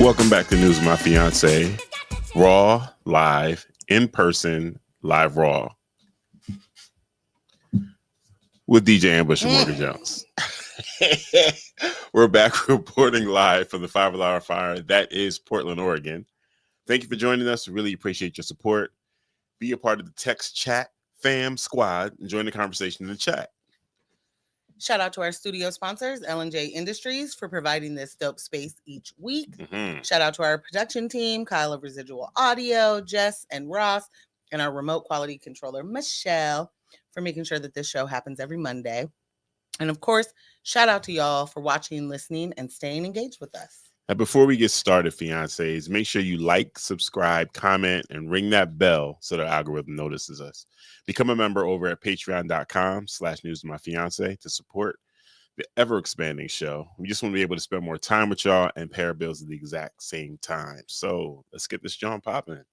Welcome back to News of My Fiance. Raw, live, in person, live raw. With DJ Ambush and Morgan Jones. We're back reporting live from the 5 Alarm Fire. That is Portland, Oregon. Thank you for joining us. We really appreciate your support. Be a part of the text chat fam squad and join the conversation in the chat. Shout out to our studio sponsors, L&J Industries, for providing this dope space each week. Shout out to our production team, Kyle of Residual Audio, Jess and Ross, and our remote quality controller, Michelle, for making sure that this show happens every Monday. And of course, shout out to y'all for watching, listening, and staying engaged with us. And before we get started, fiancés, make sure you like, subscribe, comment, and ring that bell so the algorithm notices us. Become a member over at patreon.com/newsofmyfiance to support the ever-expanding show. We just want to be able to spend more time with y'all and pay our bills at the exact same time. So let's get this John popping.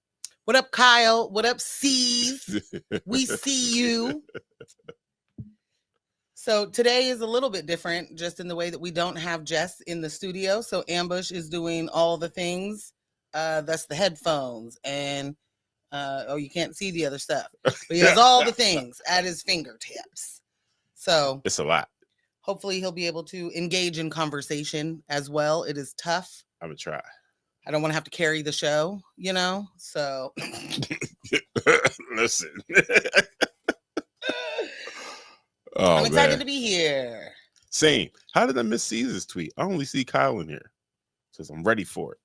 What up, Kyle? What up, C's? We see you. So today is a little bit different, just in the way that we don't have Jess in the studio. So Ambush is doing all the things. That's the headphones and you can't see the other stuff. But he has all the things at his fingertips. So it's a lot. Hopefully he'll be able to engage in conversation as well. It is tough. I'm gonna try. I don't want to have to carry the show, you know? So listen. I'm excited to be here. Same. How did I miss Caesar's tweet? I only see Kyle in here. Says I'm ready for it.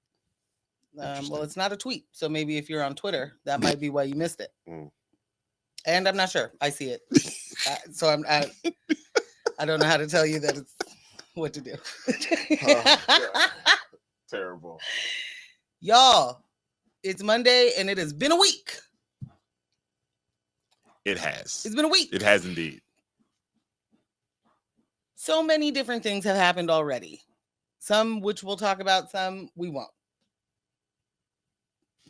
Well, it's not a tweet. So maybe if you're on Twitter, that might be why you missed it. And I'm not sure. I see it. So I don't know how to tell you that it's what to do. Terrible. Y'all, it's Monday and it has been a week. It has. It's been a week. It has indeed. So many different things have happened already. Some which we'll talk about, some we won't.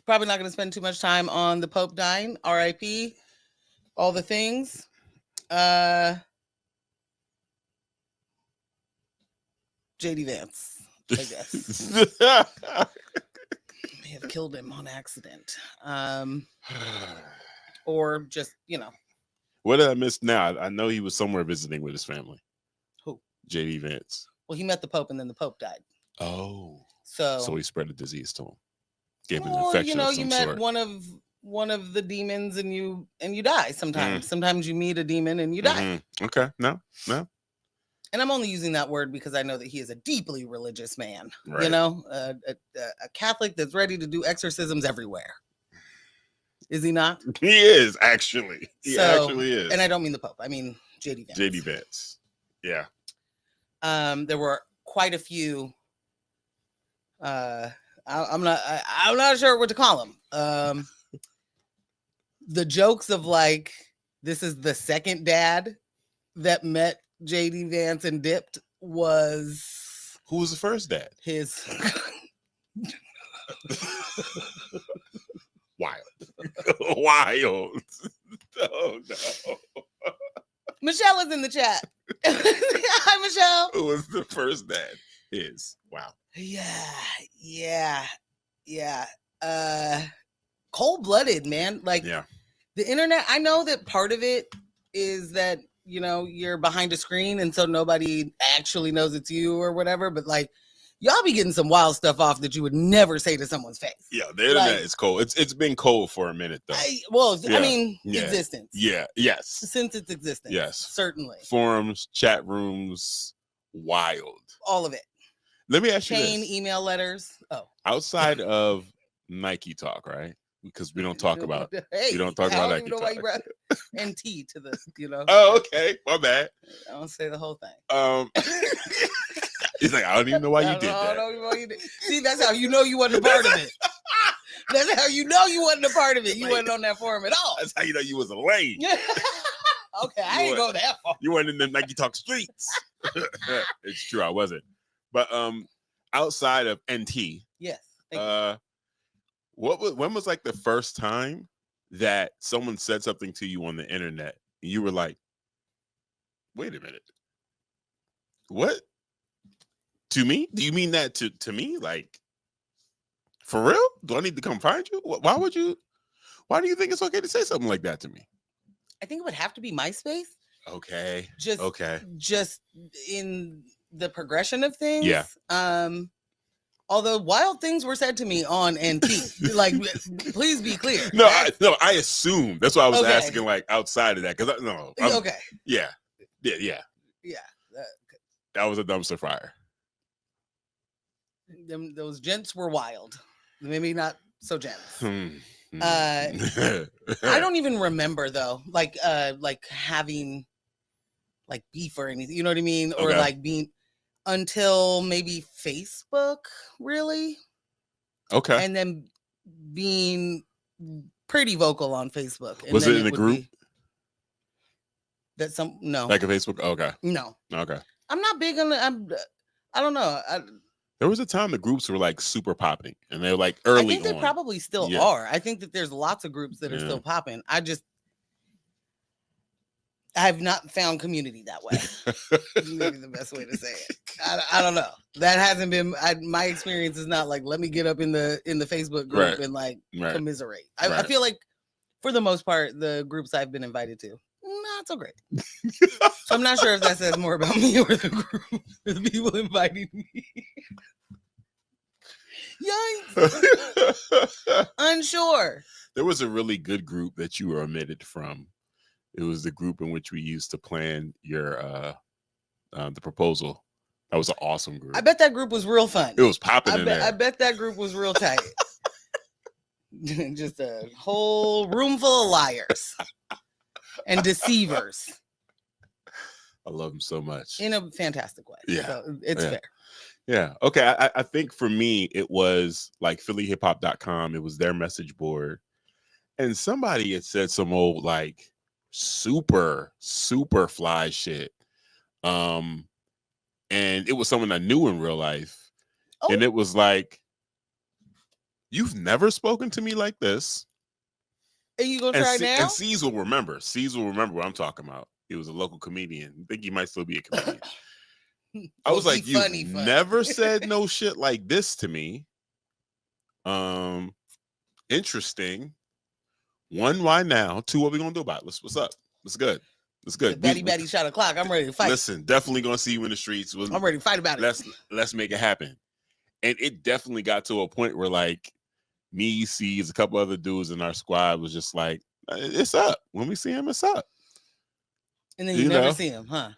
Probably not going to spend too much time on the Pope dying, RIP, all the things. JD Vance, I guess. May have killed him on accident. Or just, you know. What did I miss now? I know he was somewhere visiting with his family. Who? JD Vance. Well, he met the Pope and then the Pope died. Oh. So he spread a disease to him. Gave him an infection of some you met sort. one of the demons and you die sometimes. Sometimes you meet a demon and you die. Okay. No. And I'm only using that word because I know that he is a deeply religious man. Right. You know, a Catholic that's ready to do exorcisms everywhere. Is he not? He is, actually. He actually is. And I don't mean the Pope. I mean JD Vance. JD Vance. Yeah. There were quite a few. I'm not sure what to call them. The jokes of like, this is the second dad that met JD Vance and dipped was. Who was the first dad? His. Wild. Wild. Oh, no. Michelle is in the chat. Hi, Michelle. Who was the first dad? Wow. Yeah. Cold-blooded, man. Like, the internet, I know that part of it is that, you know, you're behind a screen and so nobody actually knows it's you or whatever, but like, y'all be getting some wild stuff off that you would never say to someone's face. Yeah, the internet is cold. It's been cold for a minute, though. Existence. Yeah, yes. Since its existence. Yes. Certainly. Forums, chat rooms, wild. All of it. Let me ask you this. Chain email letters. Oh. Outside of Nike talk, right? Because we don't talk about Nike talk. NT to the, you know. Oh, okay. My bad. I don't say the whole thing. He's like, I don't even know why you did that. I don't even know why you did. See, that's how you know you wasn't a part of it. That's how you know you wasn't a part of it. You wasn't on that forum at all. That's how you know you was a lame. Okay, I ain't go that far. You weren't in the Nike Talk streets. It's true, I wasn't. But outside of NT, yes. When was like the first time that someone said something to you on the internet and you were like, wait a minute, what? To me? Do you mean that to me? Like, For real? Do I need to come find you? Why would you? Why do you think it's okay to say something like that to me? I think it would have to be MySpace. Okay. Just in the progression of things. Yeah. Although wild things were said to me on NT, like, please be clear. No, I assume. That's why I was asking, like, outside of that, because okay. Yeah. That was a dumpster fire. Those gents were wild. Maybe not so gents. I don't even remember though, like having like beef or anything. You know what I mean? Or like being until maybe Facebook, really. Okay. And then being pretty vocal on Facebook. And was it in a group? Like a Facebook? Okay. No. Okay. I'm not big on I don't know. There was a time the groups were like super popping, and they were like early on. I think they probably still are. I think that there's lots of groups that are still popping. I've not found community that way. Maybe the best way to say it. I don't know. That hasn't been my experience. Is not like, let me get up in the Facebook group and like commiserate. I feel like for the most part, the groups I've been invited to, not so great. So I'm not sure if that says more about me or the group, the people inviting me. Yikes. Unsure. There was a really good group that you were omitted from. It was the group in which we used to plan your the proposal. That was an awesome group. I bet that group was real fun. It was popping in there. I bet that group was real tight. Just a whole room full of liars and deceivers. I love them so much. In a fantastic way. Yeah. So it's fair. Yeah. Okay. I think for me, it was like phillyhiphop.com. It was their message board. And somebody had said some old, like, super fly shit. And it was someone I knew in real life. Oh. And it was like, you've never spoken to me like this. And you gonna try now? And C's will remember. C's will remember what I'm talking about. He was a local comedian. I think he might still be a comedian. I was like, you never said no shit like this to me. Interesting. 1, why now? 2, what we gonna do about it? What's up? What's good? What's good? Batty shot o'clock. I'm ready to fight. Listen, definitely gonna see you in the streets. I'm ready to fight about it. Let's make it happen. And it definitely got to a point where, like, me, C's, a couple other dudes in our squad was just like, it's up. When we see him, it's up. And then you never see him, huh?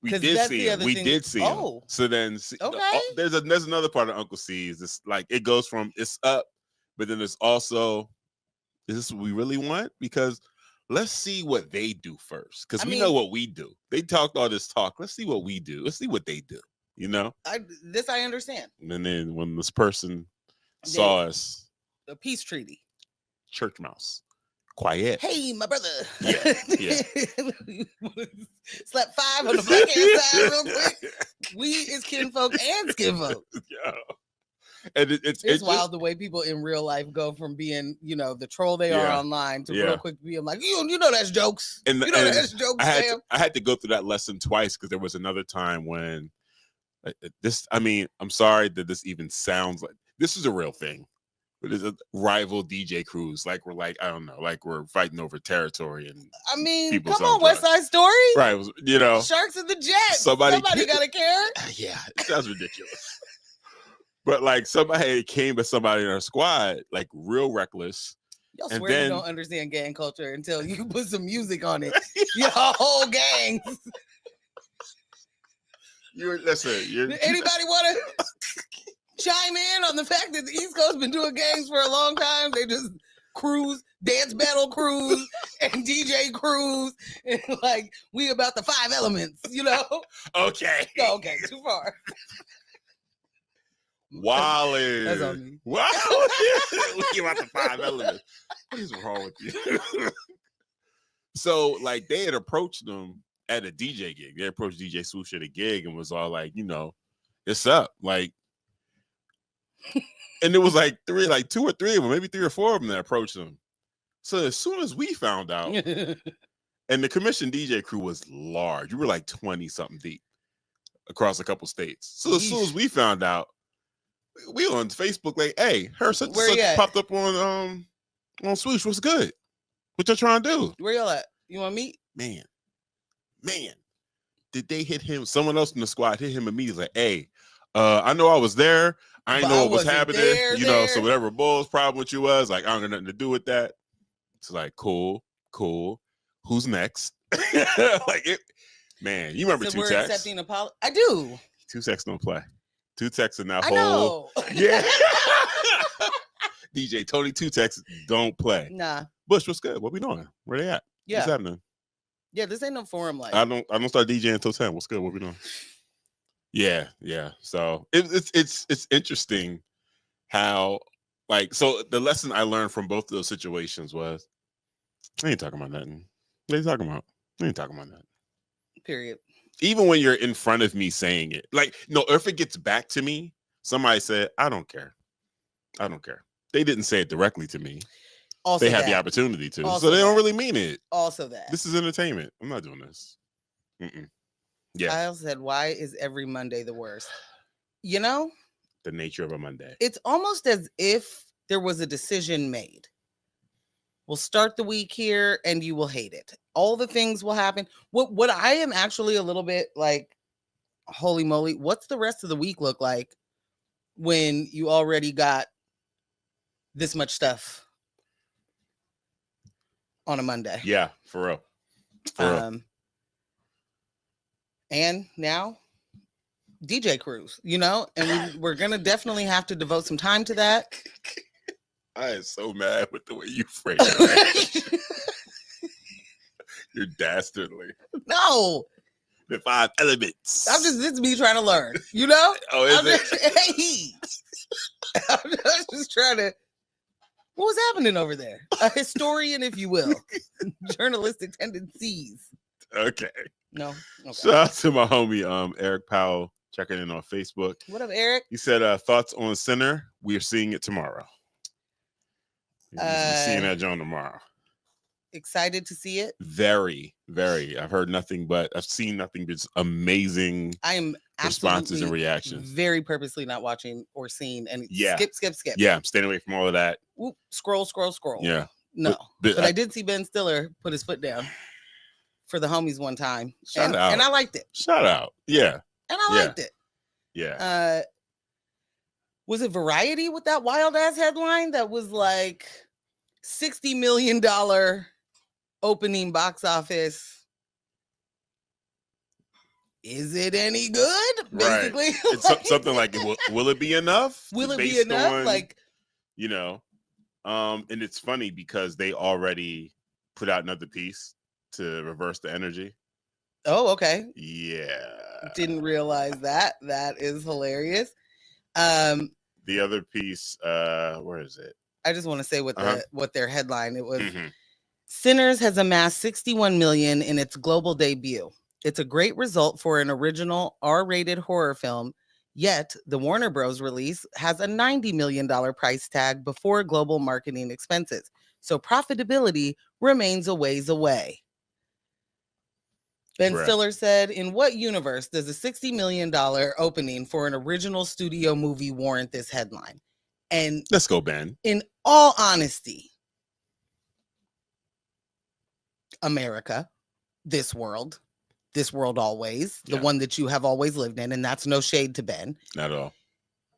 We did see him. We did see him. So then, there's another part of Uncle C's. It's like, it goes from it's up, but then it's also, is this what we really want? Because let's see what they do first. Because we know what we do. They talked all this talk. Let's see what we do. Let's see what they do. You know? I understand. And then when this person saw us. A peace treaty. Church mouse. Quiet. Hey, my brother. Yeah. Slap 5 on the black hand side real quick. We is kinfolk and skinfolk. Yeah. And it's wild the way people in real life go from being, the troll they are online to real quick being like, you know that's jokes. And that's jokes, I had to go through that lesson twice because there was another time when I'm sorry that this even sounds like this is a real thing. But it's a rival DJ crews. Like I don't know, like we're fighting over territory and come on, West Side Story. Right, Sharks of the Jet. Somebody gotta care. Yeah, it sounds ridiculous. But like somebody came with somebody in our squad, like real reckless. Y'all swear you don't understand gang culture until you put some music on it. Your whole gang. Anybody want to chime in on the fact that the East Coast been doing gangs for a long time? They just cruise, dance battle cruise, and DJ cruise, and like we about the 5 elements, Okay. Okay, too far. Wildin'. That's on me. Wildin'. We came out the 5 elements. What is wrong with you? So, like, they had approached them at a DJ gig. They approached DJ Swoosh at a gig and was all like, it's up. Like, and it was like 2 or 3 of them, maybe 3 or 4 of them that approached them. So as soon as we found out, and the commission DJ crew was large, you were like 20 something deep across a couple states. So as soon as we found out, We on Facebook like, hey, her such and Where you such at? popped up on Swoosh. What's good? What y'all trying to do? Where y'all at? You want to meet? Man. Did they hit him? Someone else in the squad hit him immediately. Like, hey, I know I was there. I didn't But know I what was wasn't happening. there, You know, there. so whatever Bull's problem with you was, like, I don't got nothing to do with that. It's like, cool. Who's next? Like it, man. You remember So two we're texts? accepting apology. I do. Two texts don't play. Two texts in that I whole. know. Yeah. DJ Tony, two texts don't play. Nah. Bush, what's good? What we doing? Where they at? Yeah. What's happening? Yeah, this ain't no forum like. I don't start DJing until 10. What's good? What we doing? Yeah. So it's interesting how, like, so the lesson I learned from both of those situations was, I ain't talking about nothing. What are you talking about? I ain't talking about nothing. Period. Even when you're in front of me saying it, like, no, if it gets back to me, somebody said, I don't care. They didn't say it directly to me. Also, they had the opportunity to, also so they don't that. really mean it. Also, that this is entertainment. I'm not doing this. Yeah. I also said, why is every Monday the worst? You know, the nature of a Monday. It's almost as if there was a decision made. We'll start the week here, and you will hate it. All the things will happen. What I am actually a little bit like, holy moly, what's the rest of the week look like when you already got this much stuff on a Monday? Yeah, for real. And now DJ cruise, and we're gonna definitely have to devote some time to that. I am so mad with the way you frame it. You're dastardly. No. The 5 elements. This is me trying to learn, Oh, is I'm just trying to. What was happening over there? A historian, if you will. Journalistic tendencies. Okay. No. Okay. Shout out to my homie, Eric Powell, checking in on Facebook. What up, Eric? He said, thoughts on Sinner? We are seeing it tomorrow. We're seeing that John tomorrow. Excited to see it? Very, very. I've seen nothing but amazing I am responses and reactions. Very purposely not watching or seeing any. Yeah. Skip. Yeah, I'm staying away from all of that. Oop, scroll. Yeah. No. But I did see Ben Stiller put his foot down for the homies one time. Shout out. And I liked it. Shout out. Yeah. And I liked it. Yeah. Was it Variety with that wild ass headline that was like $60 million opening box office? Is it any good? Basically, right. It's something like, will it be enough? Will it be enough? And it's funny because they already put out another piece to reverse the energy. Oh, okay. Yeah. Didn't realize that. That is hilarious. The other piece, where is it? I just want to say what their headline it was. Sinners has amassed 61 million in its global debut. It's a great result for an original R-rated horror film. Yet the Warner Bros. Release has a $90 million price tag before global marketing expenses. So profitability remains a ways away. Ben Stiller said, in what universe does a $60 million opening for an original studio movie warrant this headline? And let's go, Ben. In all honesty, America, this world always, the one that you have always lived in, and that's no shade to Ben. Not at all.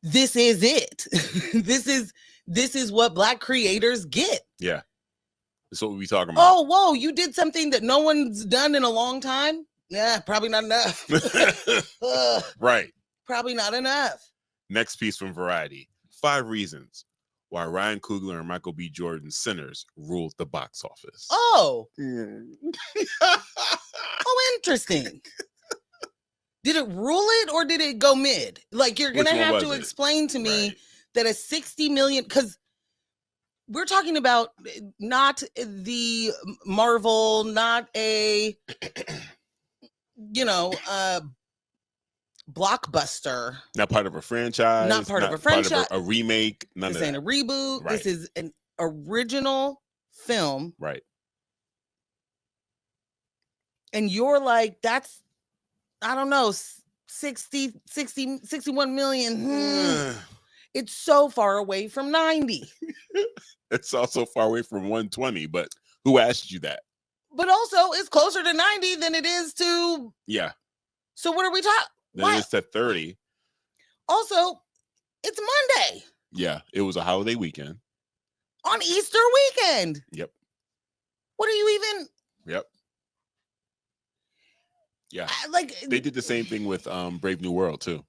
This is it. This is what Black creators get. Yeah. That's what we talking about. Oh, whoa, you did something that no one's done in a long time? Yeah, probably not enough. Right. Probably not enough. Next piece from Variety. 5 reasons why Ryan Coogler and Michael B. Jordan's Sinners ruled the box office. Oh. Oh, interesting. Did it rule it or did it go mid? Like, you're going to have to explain to me that a 60 million, because we're talking about not the Marvel, not a, blockbuster. Not part of a franchise. Not part of a franchise. Part of a remake. None this of ain't that. A reboot. Right. This is an original film. Right. And you're like, that's, I don't know, 61 million. It's so far away from 90. It's also far away from 120, but who asked you that? But also, it's closer to 90 than it is to. Yeah. So what are we talking? Then it's at 30. Also, it's Monday. Yeah, it was a holiday weekend. On Easter weekend. Yep. What are you even? Yep. Yeah. Like they did the same thing with Brave New World too.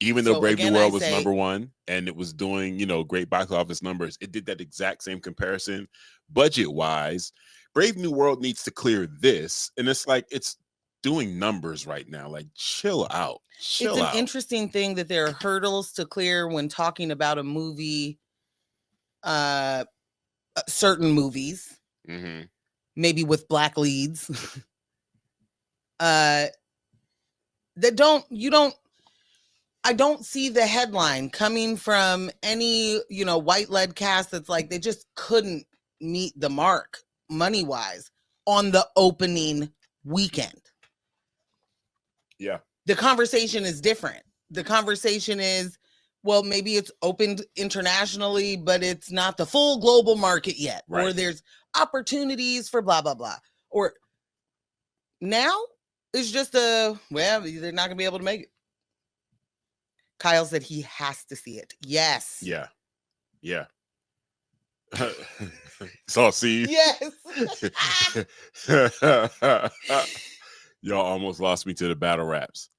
Even though Brave New World was number one and it was doing, great box office numbers, it did that exact same comparison budget-wise. Brave New World needs to clear this, and it's like it's doing numbers right now. Like, chill out. It's an interesting thing that there are hurdles to clear when talking about a movie, certain movies, maybe with black leads, I don't see the headline coming from any, white-led cast that's like, they just couldn't meet the mark money-wise on the opening weekend. Yeah. The conversation is different. The conversation is, well, maybe it's opened internationally, but it's not the full global market yet. Right. Or there's opportunities for blah, blah, blah. Or now it's just they're not going to be able to make it. Kyle said he has to see it. Yes. Yeah. Yeah. So see. Yes. Y'all almost lost me to the battle raps.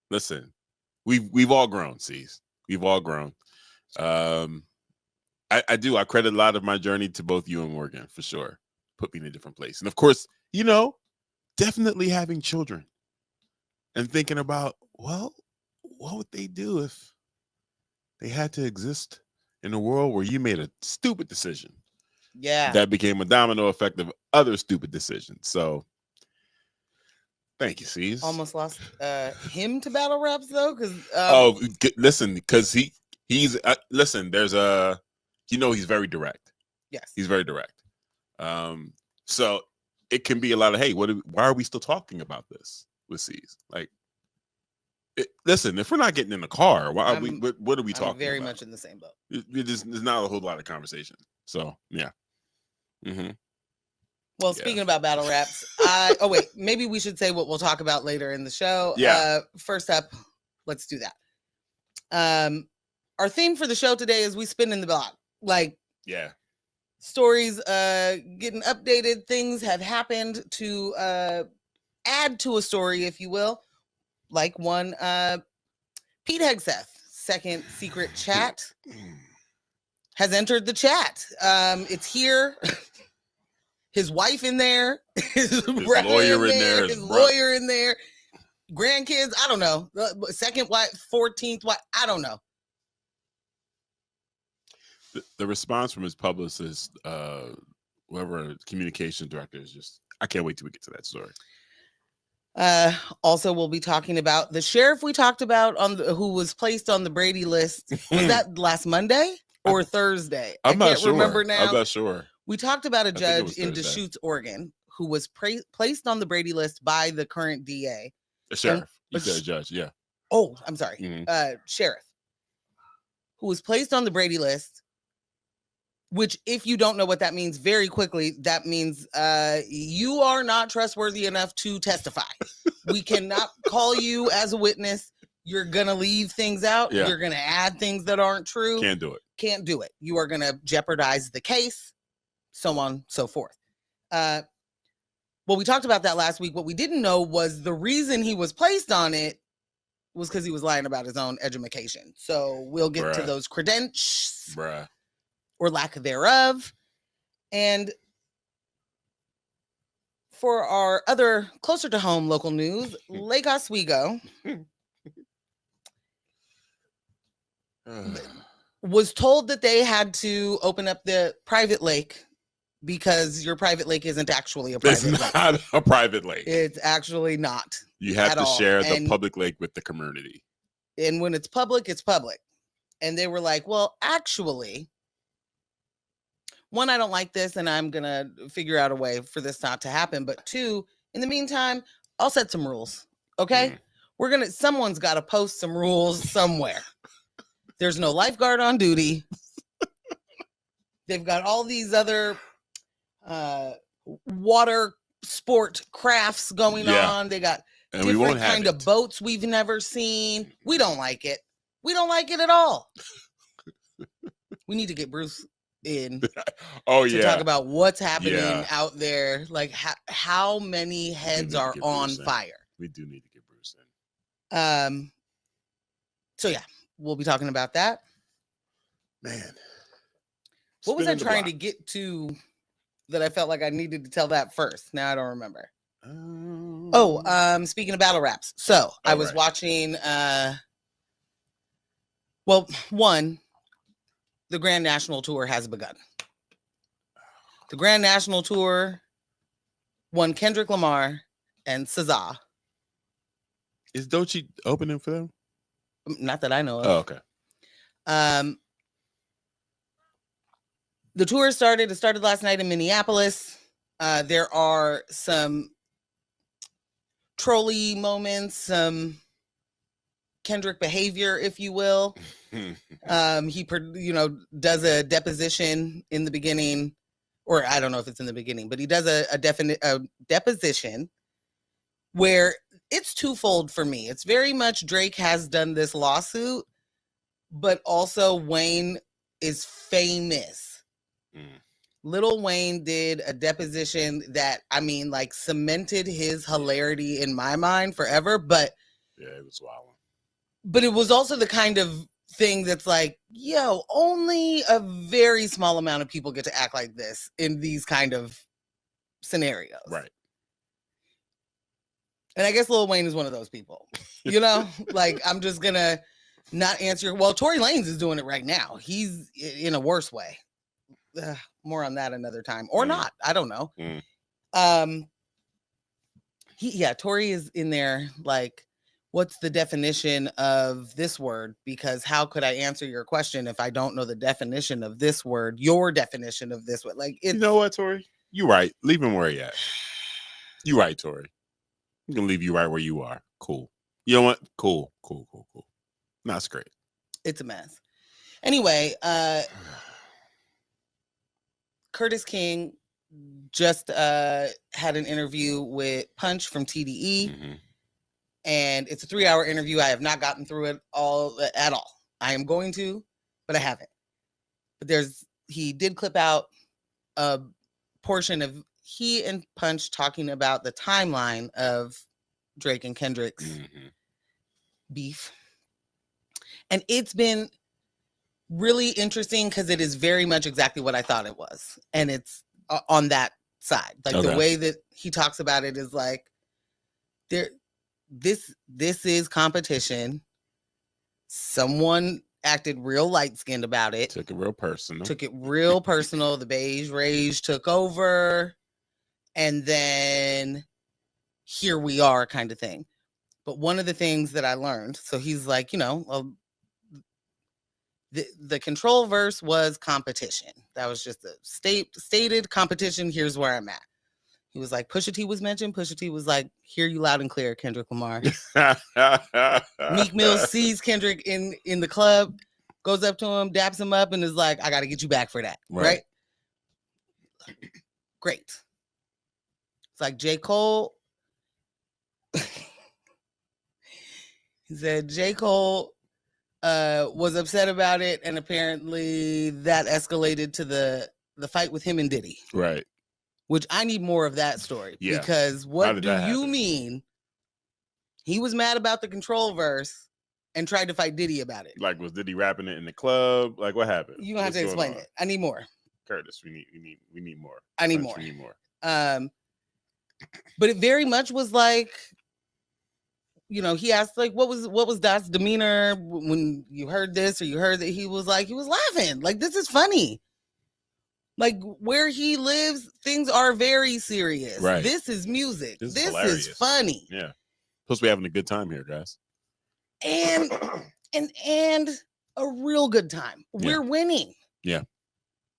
Listen, we've all grown, C's. We've all grown. I credit a lot of my journey to both you and Morgan, for sure. Put me in a different place. And of course, definitely having children and thinking about, well, what would they do if they had to exist in a world where you made a stupid decision? Yeah. That became a domino effect of other stupid decisions. So thank you, C's. Almost lost him to battle raps though, because listen, because he's listen. There's he's very direct. Yes, he's very direct. So it can be a lot of, hey, why are we still talking about this with C's? Like, listen, if we're not getting in the car, why are we? What are we talking about? Very much in the same boat. There's not a whole lot of conversation. So yeah. Well, speaking about battle raps, maybe we should say what we'll talk about later in the show. Yeah. First up, let's do that. Our theme for the show today is we spin in the block. Like, yeah, stories getting updated. Things have happened to add to a story, if you will. Like one, Pete Hegseth, second secret chat, has entered the chat. It's here. His wife in there, his lawyer in there, his lawyer in there, grandkids. I don't know. Second wife, 14th wife. I don't know. The response from his publicist, whoever communication director, is just, I can't wait till we get to that story. Also, we'll be talking about the sheriff we talked about who was placed on the Brady list. Was that last Monday or Thursday? I can't remember now. I'm not sure. We talked about a judge in Deschutes, Oregon, who was placed on the Brady list by the current DA. A sheriff. You said a judge, yeah. Oh, I'm sorry. Sheriff, who was placed on the Brady list, which, if you don't know what that means, very quickly, that means you are not trustworthy enough to testify. We cannot call you as a witness. You're going to leave things out. Yeah. You're going to add things that aren't true. Can't do it. You are going to jeopardize the case. So on, so forth. Well, we talked about that last week. What we didn't know was the reason he was placed on it was because he was lying about his own education. So we'll get to those credentials or lack thereof. And for our other closer to home local news, Lake Oswego was told that they had to open up the private lake, because your private lake isn't actually a private lake. It's not a private lake. It's actually not. You have to share the public lake with the community. And when it's public, it's public. And they were like, well, actually, one, I don't like this, and I'm going to figure out a way for this not to happen. But two, in the meantime, I'll set some rules. Okay? someone's got to post some rules somewhere. There's no lifeguard on duty. They've got all these other water sport crafts going on. They got different kind of boats we've never seen. We don't like it. We don't like it at all. We need to get Bruce in to talk about what's happening out there. Like how many heads are on fire. We do need to get Bruce in. So yeah, we'll be talking about that. Man. What was I trying to get to that I felt like I needed to tell that first? Now I don't remember. Speaking of battle raps. So I was watching the Grand National Tour has begun. The Grand National Tour won Kendrick Lamar and SZA. Is Doechii opening for them? Not that I know of. Oh, okay. The tour started. It started last night in Minneapolis. There are some trolley moments, some Kendrick behavior, if you will. He does a deposition in the beginning, or I don't know if it's in the beginning, but he does a deposition where it's twofold for me. It's very much Drake has done this lawsuit, but also Wayne is famous. Lil Wayne did a deposition that, cemented his hilarity in my mind forever, but yeah, it was wild. But it was also the kind of thing that's like, only a very small amount of people get to act like this in these kind of scenarios. Right. And I guess Lil Wayne is one of those people, I'm just going to not answer. Well, Tory Lanez is doing it right now. He's in a worse way. More on that another time or not. I don't know. Tory is in there like, what's the definition of this word? Because how could I answer your question if I don't know the definition of this word, your definition of this word? Like, you know what, Tory? You right. Leave him where he at. You right, Tory. I'm going to leave you right where you are. Cool. You know what? Cool. That's great. It's a mess. Anyway, Curtis King just had an interview with Punch from TDE. And it's a 3-hour interview. I have not gotten through it all at all. I am going to, but I haven't. But he did clip out a portion of he and Punch talking about the timeline of Drake and Kendrick's beef. And it's been really interesting because it is very much exactly what I thought it was. And it's on that side. Like the way that he talks about it is like, this is competition. Someone acted real light-skinned about it. Took it real personal. The beige rage took over. And then here we are kind of thing. But one of the things that I learned, so he's like, the control verse was competition. That was just a stated competition. Here's where I'm at. He was like, Pusha T was mentioned. Pusha T was like, hear you loud and clear, Kendrick Lamar. Meek Mill sees Kendrick in the club, goes up to him, daps him up, and is like, I got to get you back for that. Right? Great. It's like J. Cole. He said J. Cole was upset about it, and apparently that escalated to the fight with him and Diddy. Right. Which I need more of that story. Yeah. Because what do you mean he was mad about the control verse and tried to fight Diddy about it? Like, was Diddy rapping it in the club? Like, what happened? You don't have to explain it. I need more. Curtis, we need more. I need more. We need more. But it very much was like, he asked like, what was Dot's demeanor when you heard this or you heard that? He was laughing. Like, this is funny. Like, where he lives, things are very serious. Right. This is music. This is funny. Yeah. Supposed to be having a good time here, guys. And a real good time. Yeah. We're winning. Yeah.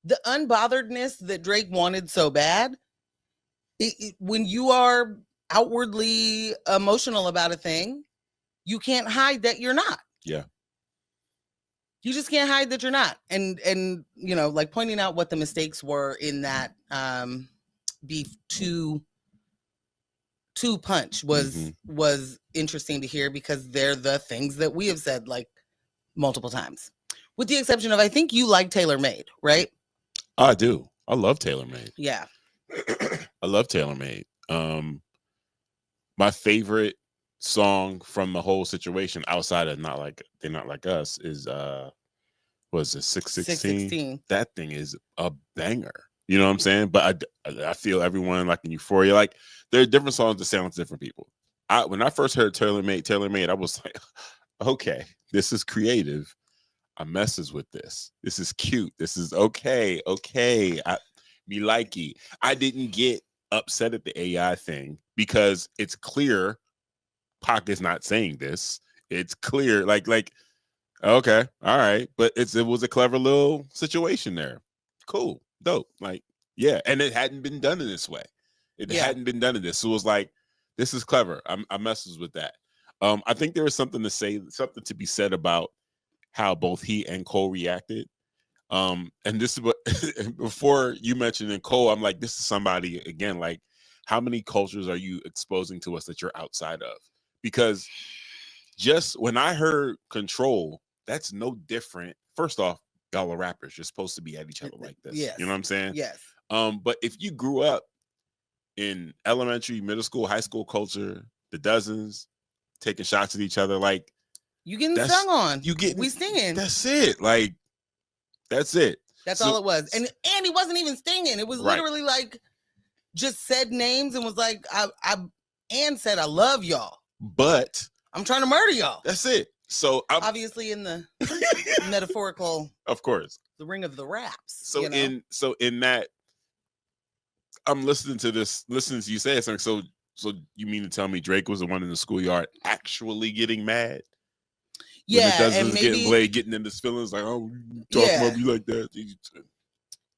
The unbotheredness that Drake wanted so bad, when you are outwardly emotional about a thing, you can't hide that you're not. Yeah. You just can't hide that you're not. And you know, like pointing out what the mistakes were in that beef two punch was interesting to hear, because they're the things that we have said like multiple times, with the exception of, I think you like Tailor Made, right? I do. I love Tailor Made. Yeah. I love Tailor Made. My favorite song from the whole situation, outside of They're Not Like Us, is was it 616? That thing is a banger. You know what I'm saying? But I feel everyone, like in Euphoria, like there are different songs that sound to different people. When I first heard Tailor Made, I was like, okay, this is creative. I messes with this. This is cute. This is okay. Me likey. I didn't get upset at the AI thing, because it's clear Pac is not saying this. It's clear, like, okay, all right, but it was a clever little situation there. Cool, dope, like, yeah, and it hadn't been done in this way. It hadn't been done in this. So it was like, this is clever. I messes with that. I think there is something to be said about how both he and Cole reacted. And this is what before you mentioned Cole, I'm like, this is somebody, again, like, how many cultures are you exposing to us that you're outside of? Because just when I heard Control, that's no different. First off, y'all are rappers. You're supposed to be at each other like this. Yes. You know what I'm saying? Yes. But if you grew up in elementary, middle school, high school culture, the dozens, taking shots at each other, like, you getting sung on. We singing. That's it. Like, that's it. That's all it was. And he wasn't even singing. It was literally like, just said names and was like, and said, I love y'all, but I'm trying to murder y'all. That's it. So obviously in the metaphorical, of course, the ring of the raps. So in that, I'm listening to you say something. So you mean to tell me Drake was the one in the schoolyard actually getting mad? Yeah, and maybe getting in his feelings, like, oh, talking about you like that.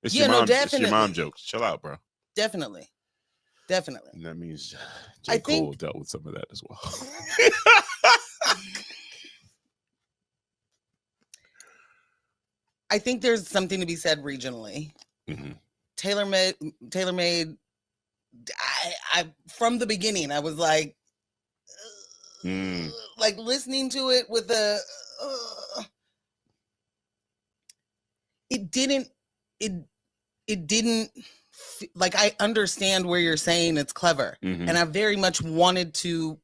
It's your mom. Definitely. It's your mom jokes. Chill out, bro. Definitely. And that means J. Cole dealt with some of that as well. I think there's something to be said regionally. Mm-hmm. Tailor Made. I from the beginning, I was like, like listening to it with it didn't like, I understand where you're saying it's clever, and I very much wanted to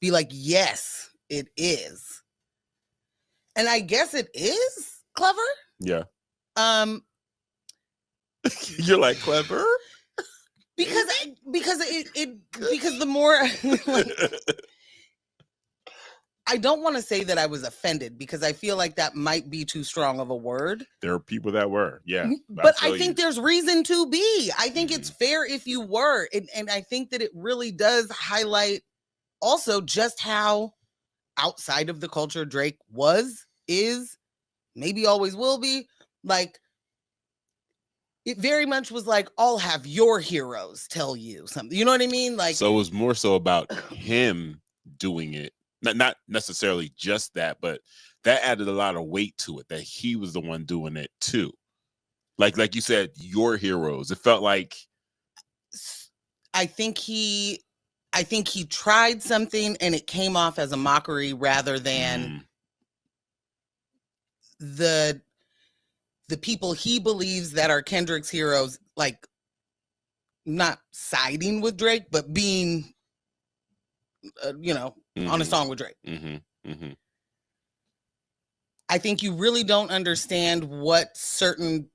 be like, yes, it is, and I guess it is clever. Yeah. You're like, clever because the more like, I don't want to say that I was offended, because I feel like that might be too strong of a word. There are people that were, yeah. But I think there's reason to be. I think it's fair if you were. And I think that it really does highlight also just how outside of the culture Drake is, maybe always will be. Like, it very much was like, I'll have your heroes tell you something. You know what I mean? Like, so it was more so about him doing it. Not necessarily just that, but that added a lot of weight to it, that he was the one doing it too. Like you said, your heroes. It felt like, I think he tried something and it came off as a mockery rather than the people he believes that are Kendrick's heroes, like, not siding with Drake, but being, on a song with Drake. I think you really don't understand what certain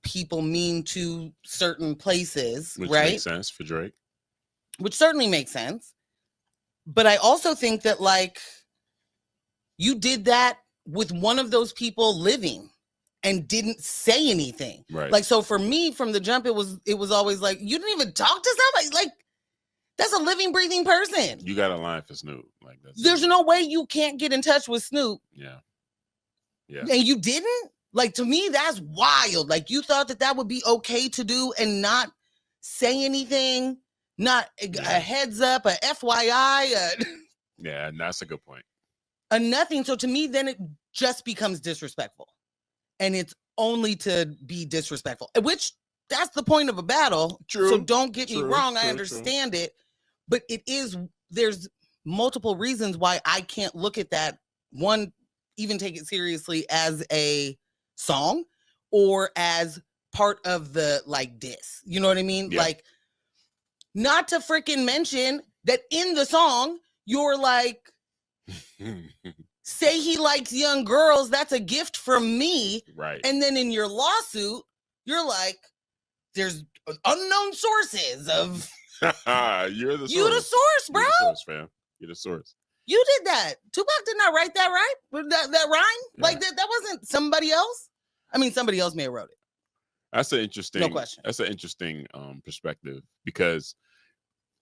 people mean to certain places, which right? makes sense for Drake. Which certainly makes sense. But I also think that, like, you did that with one of those people living and didn't say anything. Right. Like, so for me, from the jump, it was always like, you didn't even talk to somebody. Like, that's a living, breathing person. You got a line for Snoop. Like, there's no way you can't get in touch with Snoop. Yeah. And you didn't? Like, to me, that's wild. Like, you thought that would be okay to do and not say anything, not a heads up, a FYI. Yeah, and that's a good point. A nothing. So to me, then it just becomes disrespectful. And it's only to be disrespectful, which that's the point of a battle. True. So don't get me wrong. True, I understand it. But there's multiple reasons why I can't look at that. One, even take it seriously as a song or as part of the like diss. You know what I mean? Yeah. Like, not to freaking mention that in the song, you're like, say he likes young girls, that's a gift from me. Right. And then in your lawsuit, you're like, there's unknown sources of You're the source. You the source, bro. You're the source, fam. You're the source. You did that. Tupac did not write that, right? That rhyme? Yeah. Like that wasn't somebody else? I mean, somebody else may have wrote it. That's an interesting, no question. That's an interesting perspective, because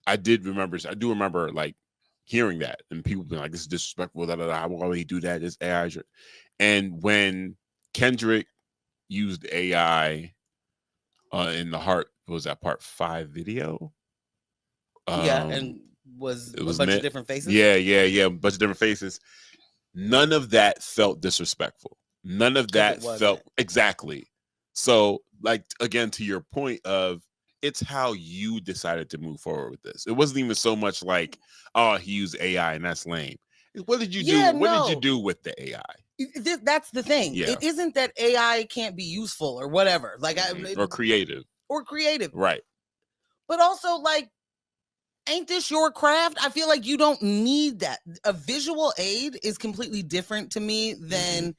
I do remember like hearing that and people being like, this is disrespectful, why would he do that? This AI. And when Kendrick used AI in the Heart, was that Part 5 video? And was a bunch of different faces. Yeah, a bunch of different faces. None of that felt disrespectful. None of that felt exactly. So, like, again, to your point of, it's how you decided to move forward with this. It wasn't even so much like, oh, he used AI and that's lame. What did you do? What did you do with the AI? That's the thing. Yeah. It isn't that AI can't be useful or whatever. Like, or creative. Right. But also, like, ain't this your craft? I feel like you don't need that. A visual aid is completely different to me than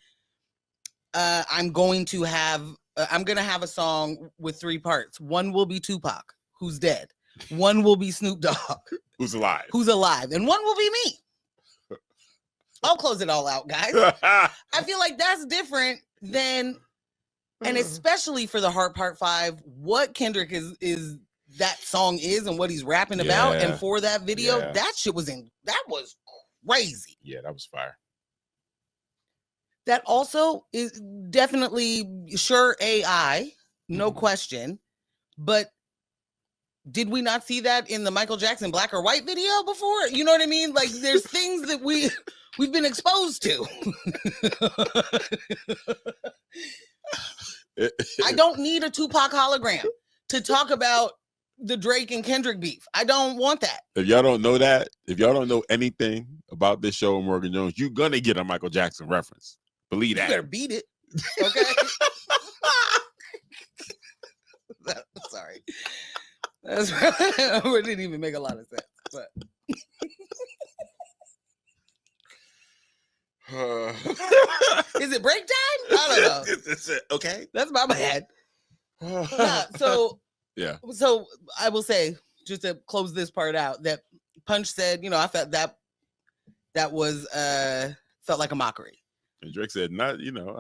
I'm going to have a song with 3 parts. One will be Tupac, who's dead. One will be Snoop Dogg, who's alive. And one will be me. I'll close it all out, guys. I feel like that's different than, and especially for the Heart Part 5, what Kendrick is that song is and what he's rapping about, and for that video, that shit was crazy. Yeah, that was fire. That also is definitely AI, no question. But did we not see that in the Michael Jackson Black or White video before? You know what I mean? Like, there's things that we've been exposed to. I don't need a Tupac hologram to talk about the Drake and Kendrick beef. I don't want that. If y'all don't know that, if y'all don't know anything about this show, Morgan Jones, you're gonna get a Michael Jackson reference. Believe that. You better beat it. Okay. Sorry. It didn't even make a lot of sense. But is it break time? I don't know. It's okay. That's my bad. So I will say, just to close this part out, that Punch said, I felt that was felt like a mockery. And Drake said, I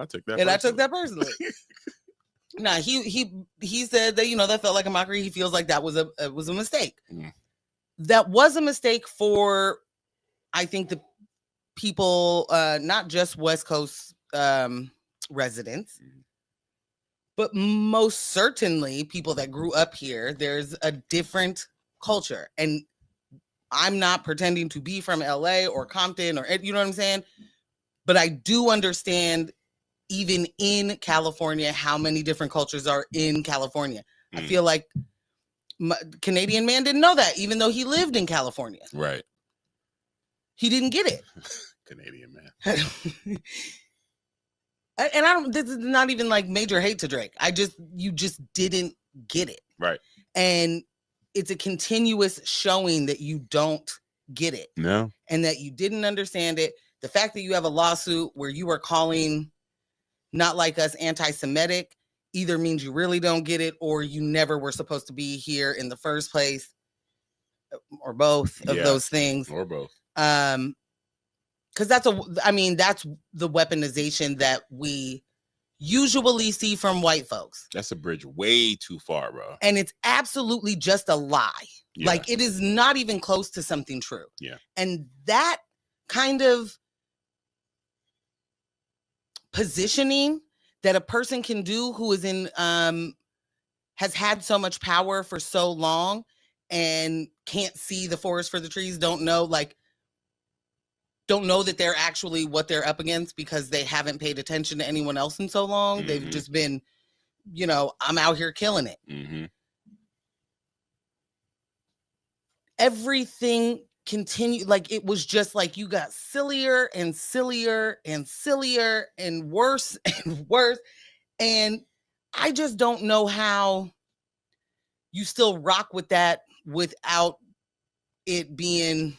took that. And personally. I took that personally. Nah, he said that, that felt like a mockery. He feels like that was a mistake. That was a mistake for, I think, the people, not just West Coast residents, but most certainly people that grew up here. There's a different culture. And I'm not pretending to be from LA or Compton or, you know what I'm saying? But I do understand, even in California, how many different cultures are in California. I feel like Canadian man didn't know that, even though he lived in California. Right. He didn't get it. Canadian man. And this is not even like major hate to Drake. You just didn't get it. Right. And it's a continuous showing that you don't get it. No. And that you didn't understand it. The fact that you have a lawsuit where you are calling Not Like Us anti-Semitic either means you really don't get it, or you never were supposed to be here in the first place, or both of those things. Or both. Because that's the weaponization that we usually see from white folks. That's a bridge way too far, bro. And it's absolutely just a lie. Yeah. Like, it is not even close to something true. Yeah. And that kind of positioning that a person can do who is in has had so much power for so long and can't see the forest for the trees, don't know, like, don't know that they're actually what they're up against because they haven't paid attention to anyone else in so long. They've just been, I'm out here killing it. Everything continued. Like, it was just like you got sillier and sillier and sillier and worse and worse. And I just don't know how you still rock with that without it being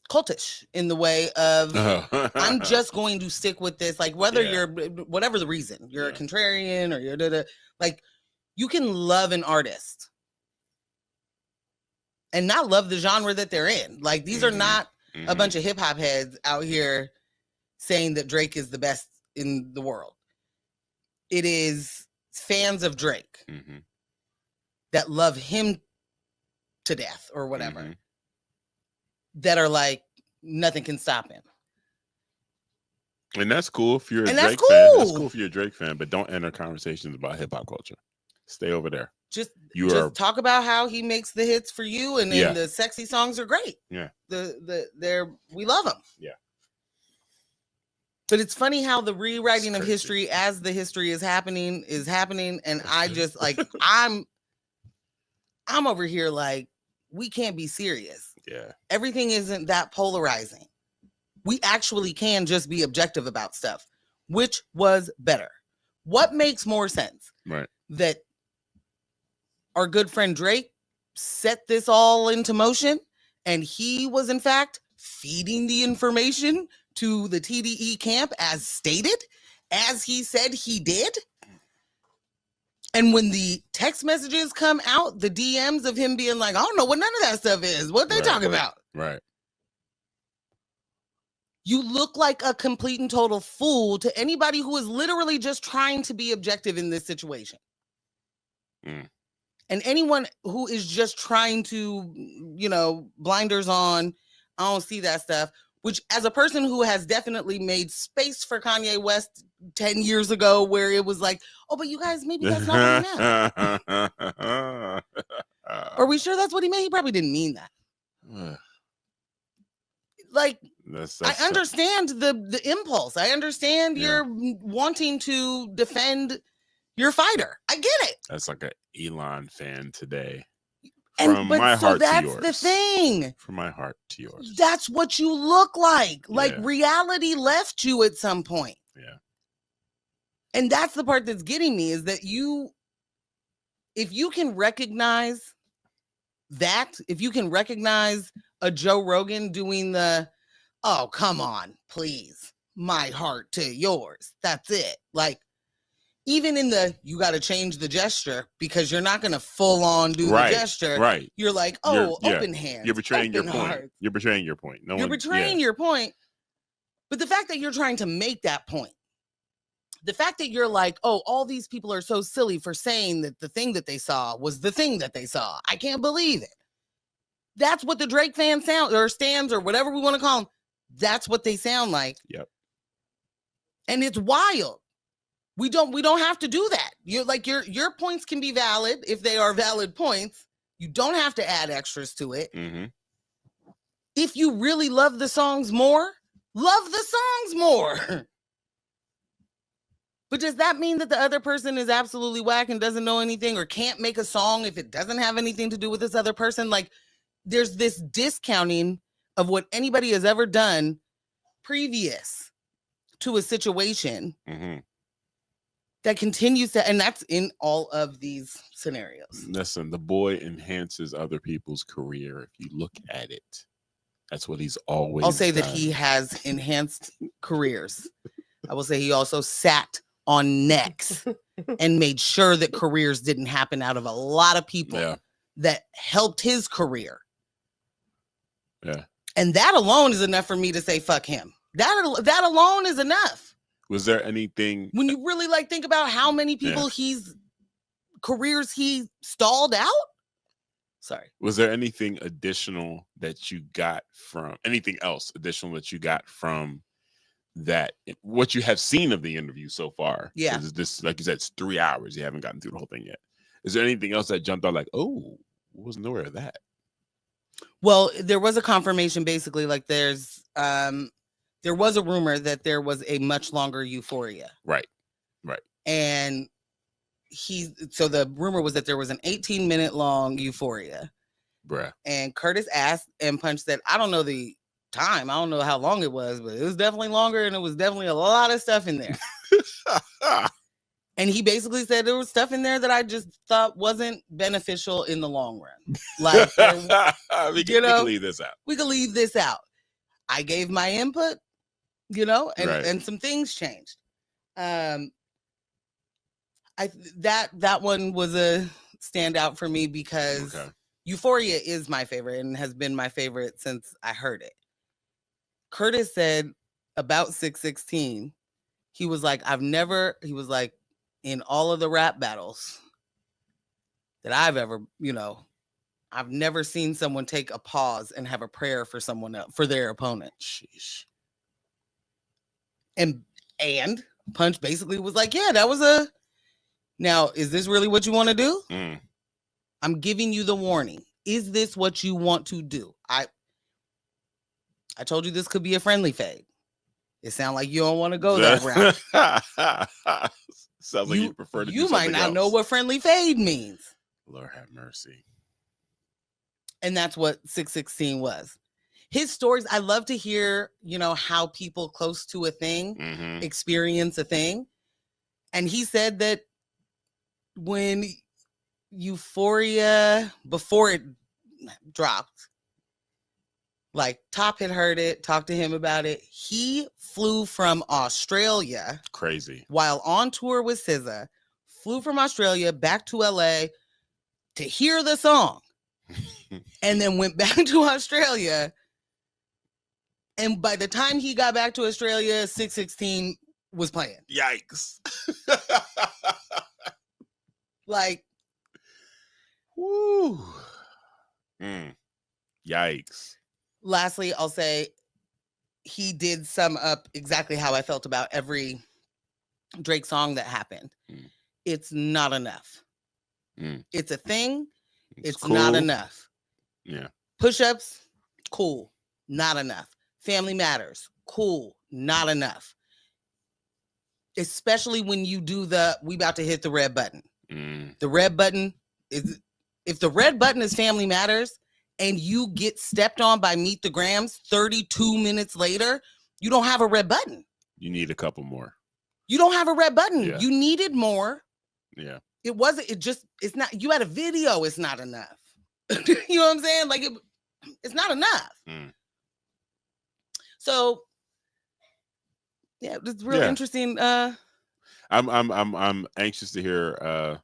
cultish in the way of I'm just going to stick with this, like whether you're whatever the reason you're a contrarian or you're like, you can love an artist and not love the genre that they're in. Like, these are not a bunch of hip-hop heads out here saying that Drake is the best in the world. It is fans of Drake that love him to death or whatever that are like, nothing can stop him. And that's cool if you're a Drake fan. That's cool if you're a Drake fan, but don't enter conversations about hip hop culture. Stay over there. Just talk about how he makes the hits for you, and then the sexy songs are great. Yeah. We love them. Yeah. But it's funny how the rewriting of history as the history is happening, and I just like I'm over here like, we can't be serious. Yeah. Everything isn't that polarizing. We actually can just be objective about stuff. Which was better? What makes more sense? Right. That our good friend Drake set this all into motion, and he was in fact feeding the information to the TDE camp as stated, as he said he did. And when the text messages come out, the DMs of him being like, I don't know what none of that stuff is. What they talking about? Right. You look like a complete and total fool to anybody who is literally just trying to be objective in this situation. And anyone who is just trying to, blinders on, I don't see that stuff, which as a person who has definitely made space for Kanye West 10 years ago, where it was like, oh, but you guys, maybe that's not what he meant. Are we sure that's what he meant? He probably didn't mean that. Like, I understand the impulse. I understand you're wanting to defend your fighter. I get it. That's like an Elon fan today. From my heart to yours. That's the thing. From my heart to yours. That's what you look like. Like, reality left you at some point. Yeah. And that's the part that's getting me, is that if you can recognize that, if you can recognize a Joe Rogan doing oh, come on, please, my heart to yours. That's it. Like, even in you got to change the gesture because you're not going to full on do the gesture. Right. You're like, open hands. You're betraying your point. Hearts. You're betraying your point. You're betraying your point. But the fact that you're trying to make that point, the fact that you're like, oh, all these people are so silly for saying that the thing that they saw was the thing that they saw. I can't believe it. That's what the Drake fans sound, or stands, or whatever we want to call them. That's what they sound like. Yep. And it's wild. We don't have to do that. You're like, your points can be valid if they are valid points. You don't have to add extras to it. If you really love the songs more, love the songs more. But does that mean that the other person is absolutely whack and doesn't know anything, or can't make a song if it doesn't have anything to do with this other person? Like, there's this discounting of what anybody has ever done previous to a situation that continues to, and that's in all of these scenarios. Listen, the boy enhances other people's career. If you look at it, that's what he's always I'll say done. That he has enhanced careers. I will say he also sat on necks and made sure that careers didn't happen out of a lot of people that helped his career. Yeah. And that alone is enough for me to say, fuck him. That alone is enough. Was there anything when you really think about how many people careers he stalled out? Sorry. Was there anything additional that you got from that, what you have seen of the interview so far? Yeah. This, like you said, it's 3 hours. You haven't gotten through the whole thing yet. Is there anything else that jumped out like, oh, wasn't aware of that? Well, there was a confirmation, basically, like there was a rumor that there was a much longer Euphoria. Right. And so the rumor was that there was an 18-minute long Euphoria. Bruh. And Curtis asked, and Punch said, I don't know the time. I don't know how long it was, but it was definitely longer, and it was definitely a lot of stuff in there. And he basically said there was stuff in there that I just thought wasn't beneficial in the long run. Like, we can leave this out. We could leave this out. I gave my input, and Right. and some things changed. That one was a standout for me because Euphoria is my favorite and has been my favorite since I heard it. Curtis said about 616, he was like, in all of the rap battles that I've ever, I've never seen someone take a pause and have a prayer for someone else, for their opponent. Sheesh. And Punch basically was like, yeah, that was now, is this really what you want to do? I'm giving you the warning. Is this what you want to do? I told you this could be a friendly fade. It sounds like you don't want to go that route. Sounds like you prefer to do You might not else. know what friendly fade means. Lord have mercy. And that's what 616 was. His stories, I love to hear, how people close to a thing experience a thing. And he said that when Euphoria, before it dropped, like Top had heard it, talked to him about it. He flew from Australia. Crazy. While on tour with SZA, flew from Australia back to LA to hear the song. And then went back to Australia. And by the time he got back to Australia, 616 was playing. Yikes. Like, woo. Yikes. Lastly, I'll say he did sum up exactly how I felt about every Drake song that happened. It's not enough. It's a thing. It's cool. Not enough. Yeah. Push-ups, cool. Not enough. Family Matters, cool. Not enough. Especially when you do we about to hit the red button. The red button is, if the red button is Family Matters, and you get stepped on by Meet the Grams 32 minutes later, you don't have a red button. You need a couple more. You don't have a red button. Yeah. You needed more. Yeah. It's not, you had a video, it's not enough. You know what I'm saying? Like, it's not enough. So, yeah, it's real interesting. I'm anxious to hear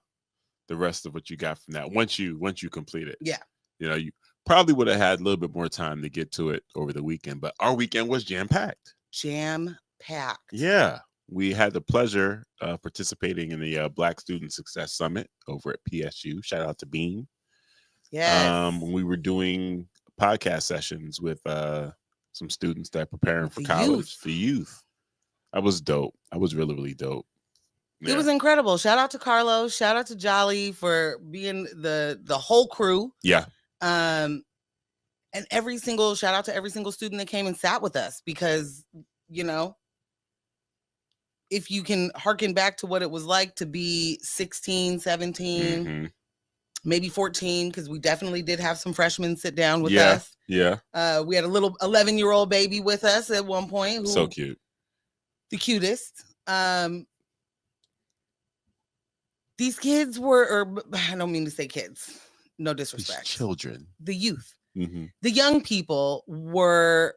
the rest of what you got from that once you complete it. Yeah. You probably would have had a little bit more time to get to it over the weekend, but our weekend was jam-packed. Jam-packed. Yeah. We had the pleasure of participating in the Black Student Success Summit over at PSU. Shout out to Beam. Yes. We were doing podcast sessions with some students that are preparing for college. The youth. I was dope. I was really, really dope. Yeah. It was incredible. Shout out to Carlos. Shout out to Jolly for being the whole crew. Yeah. And shout out to every single student that came and sat with us, because, if you can harken back to what it was like to be 16, 17, maybe 14, because we definitely did have some freshmen sit down with us. Yeah. We had a little 11-year-old baby with us at one point. So cute. The cutest. These kids were, I don't mean to say kids, no disrespect. These children. The youth. The young people were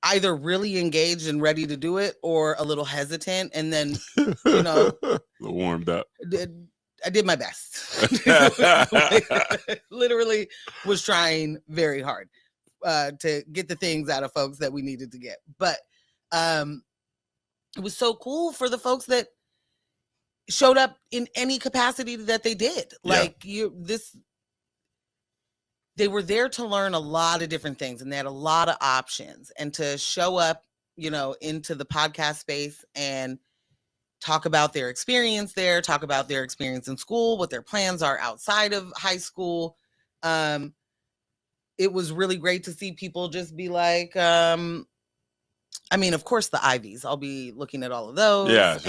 either really engaged and ready to do it, or a little hesitant, and then, warmed up. I did my best. Literally was trying very hard to get the things out of folks that we needed to get. But it was so cool for the folks that showed up in any capacity that they did. Like, they were there to learn a lot of different things, and they had a lot of options, and to show up, into the podcast space and talk about their experience there, talk about their experience in school, what their plans are outside of high school. it was really great to see people just be like, I mean, of course, the Ivies. I'll be looking at all of those. Yes.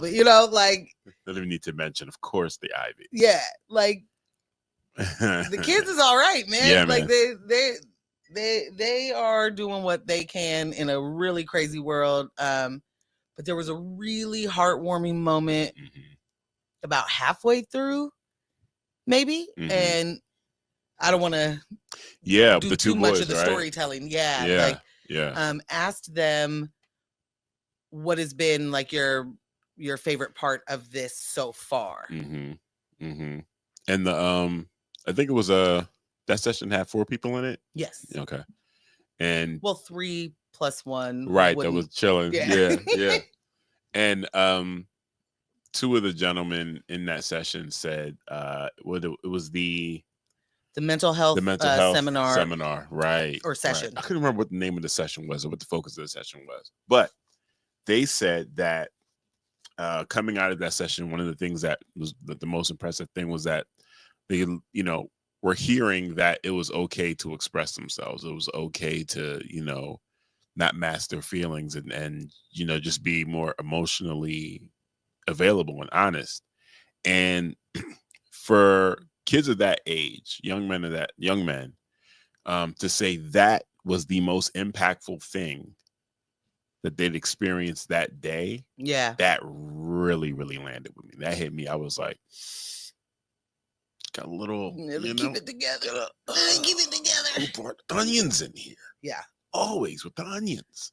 But, you know, like, don't even need to mention, of course, the Ivy. yeah, like the kids is all right, man. Yeah, like man. they are doing what they can in a really crazy world. But there was a really heartwarming moment about halfway through, maybe, and I don't want to do the two too boys, much of the right? storytelling. Yeah. Asked them what has been like your favorite part of this so far. And the I think it was that session had 4 people in it. Yes. Okay. And 3 plus 1. Right, that was chilling. Yeah. And 2 of the gentlemen in that session said it was the mental health seminar, right? Or session. Right. I couldn't remember what the name of the session was or what the focus of the session was, but they said that coming out of that session, one of the things that was the most impressive thing was that they, were hearing that it was okay to express themselves. It was okay to, not mask their feelings and just be more emotionally available and honest. And for kids of that age, young men, to say that was the most impactful thing that they'd experienced that day. Yeah. That really, really landed with me. That hit me. I was like, got a little, keep it together. Keep it together. Who brought onions in here? Yeah. Always with the onions.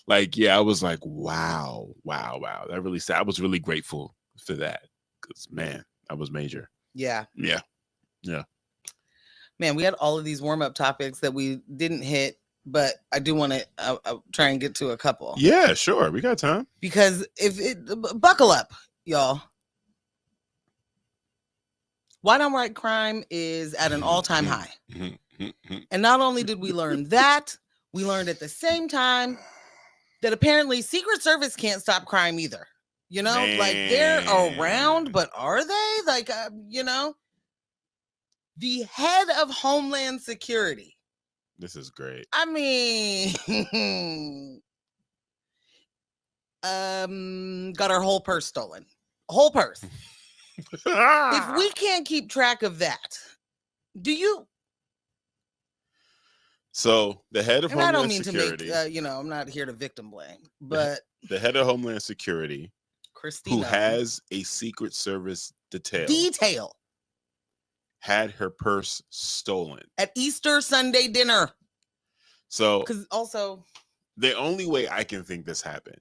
Like, yeah, I was like, wow. That really sad. I was really grateful for that. Because, man, that was major. Yeah. Man, we had all of these warm-up topics that we didn't hit, but I do want to try and get to a couple. Yeah, sure. We got time. Because buckle up, y'all. White on white crime is at an all-time high. And not only did we learn that, we learned at the same time that apparently Secret Service can't stop crime either. Man. Like they're around, but are they? Like, the head of Homeland Security. This is great. I mean, got our whole purse stolen. Whole purse. If we can't keep track of that, do you? So the head of Homeland Security. To make, I'm not here to victim blame, but the head of Homeland Security, Christina, who has a Secret Service detail, had her purse stolen at Easter Sunday dinner. So, because also the only way I can think this happened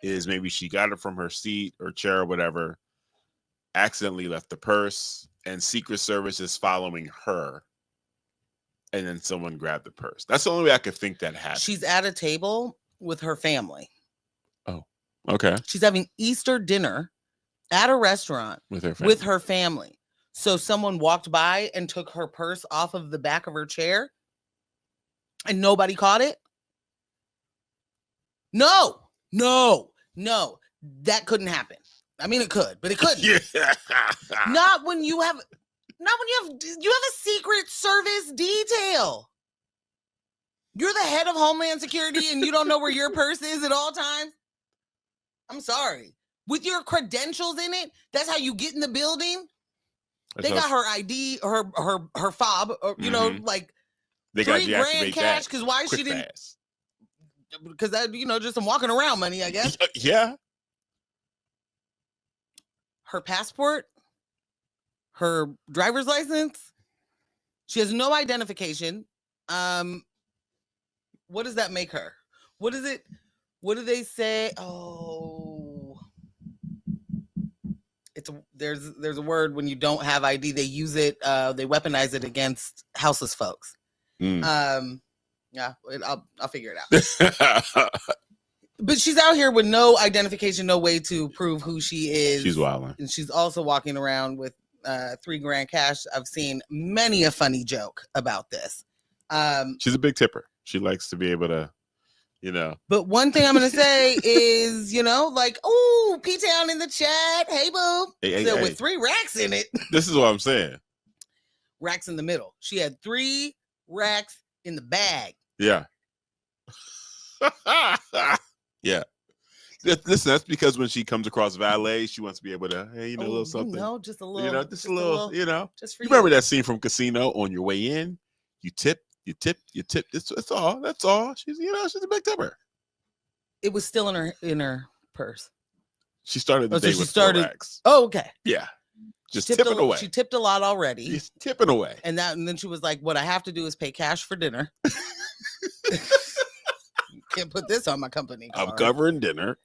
is maybe she got it from her seat or chair or whatever, accidentally left the purse, and Secret Service is following her, and then someone grabbed the purse. That's the only way I could think that happened. She's at a table with her family. Oh, okay. She's having Easter dinner at a restaurant with her family. So someone walked by and took her purse off of the back of her chair, and nobody caught it? No, that couldn't happen. I mean, it could, but it couldn't. Yeah. Not when you have a Secret Service detail. You're the head of Homeland Security and you don't know where your purse is at all times. I'm sorry. With your credentials in it, that's how you get in the building. They got her ID, her fob, or, like they got $3,000 cash. Because why she didn't? Because that, just some walking around money, I guess. Yeah. Her passport, her driver's license. She has no identification. What does that make her? What is it? What do they say? Oh, there's a word when you don't have ID. They use it. They weaponize it against houseless folks. Yeah, I'll figure it out. But she's out here with no identification, no way to prove who she is. She's wilding. And she's also walking around with $3,000 cash. I've seen many a funny joke about this. She's a big tipper. She likes to be able to, But one thing I'm going to say is, like, ooh, P-Town in the chat. Hey, boo. Hey. With 3 racks in it. This is what I'm saying. Racks in the middle. She had 3 racks in the bag. Yeah. Yeah. Listen, that's because when she comes across valet, she wants to be able to, hey, a little something. Just a little. Just a little, Just for you you. remember that scene from Casino? On your way in, you tip. That's all. That's all. She's a big tipper. It was still in her purse. She started the day with 4 racks. Oh, okay. Yeah. Just tipping away. She tipped a lot already. She's tipping away. And then she was like, what I have to do is pay cash for dinner. Can't put this on my company card. I'm covering dinner.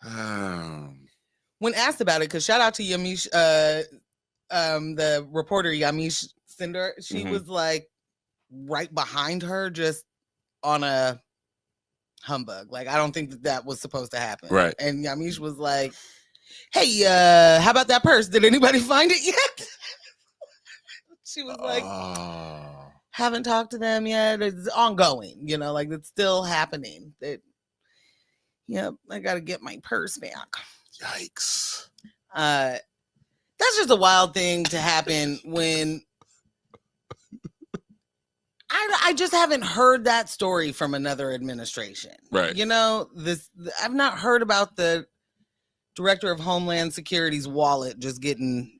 When asked about it, because shout out to Yamish, the reporter Yamish Cinder, she was like right behind her, just on a humbug. Like, I don't think that was supposed to happen. Right. And Yamish was like, hey, how about that purse? Did anybody find it yet? She was like, haven't talked to them yet. It's ongoing, like it's still happening. Yep, I got to get my purse back. Yikes. That's just a wild thing to happen when I just haven't heard that story from another administration. Right. I've not heard about the director of Homeland Security's wallet just getting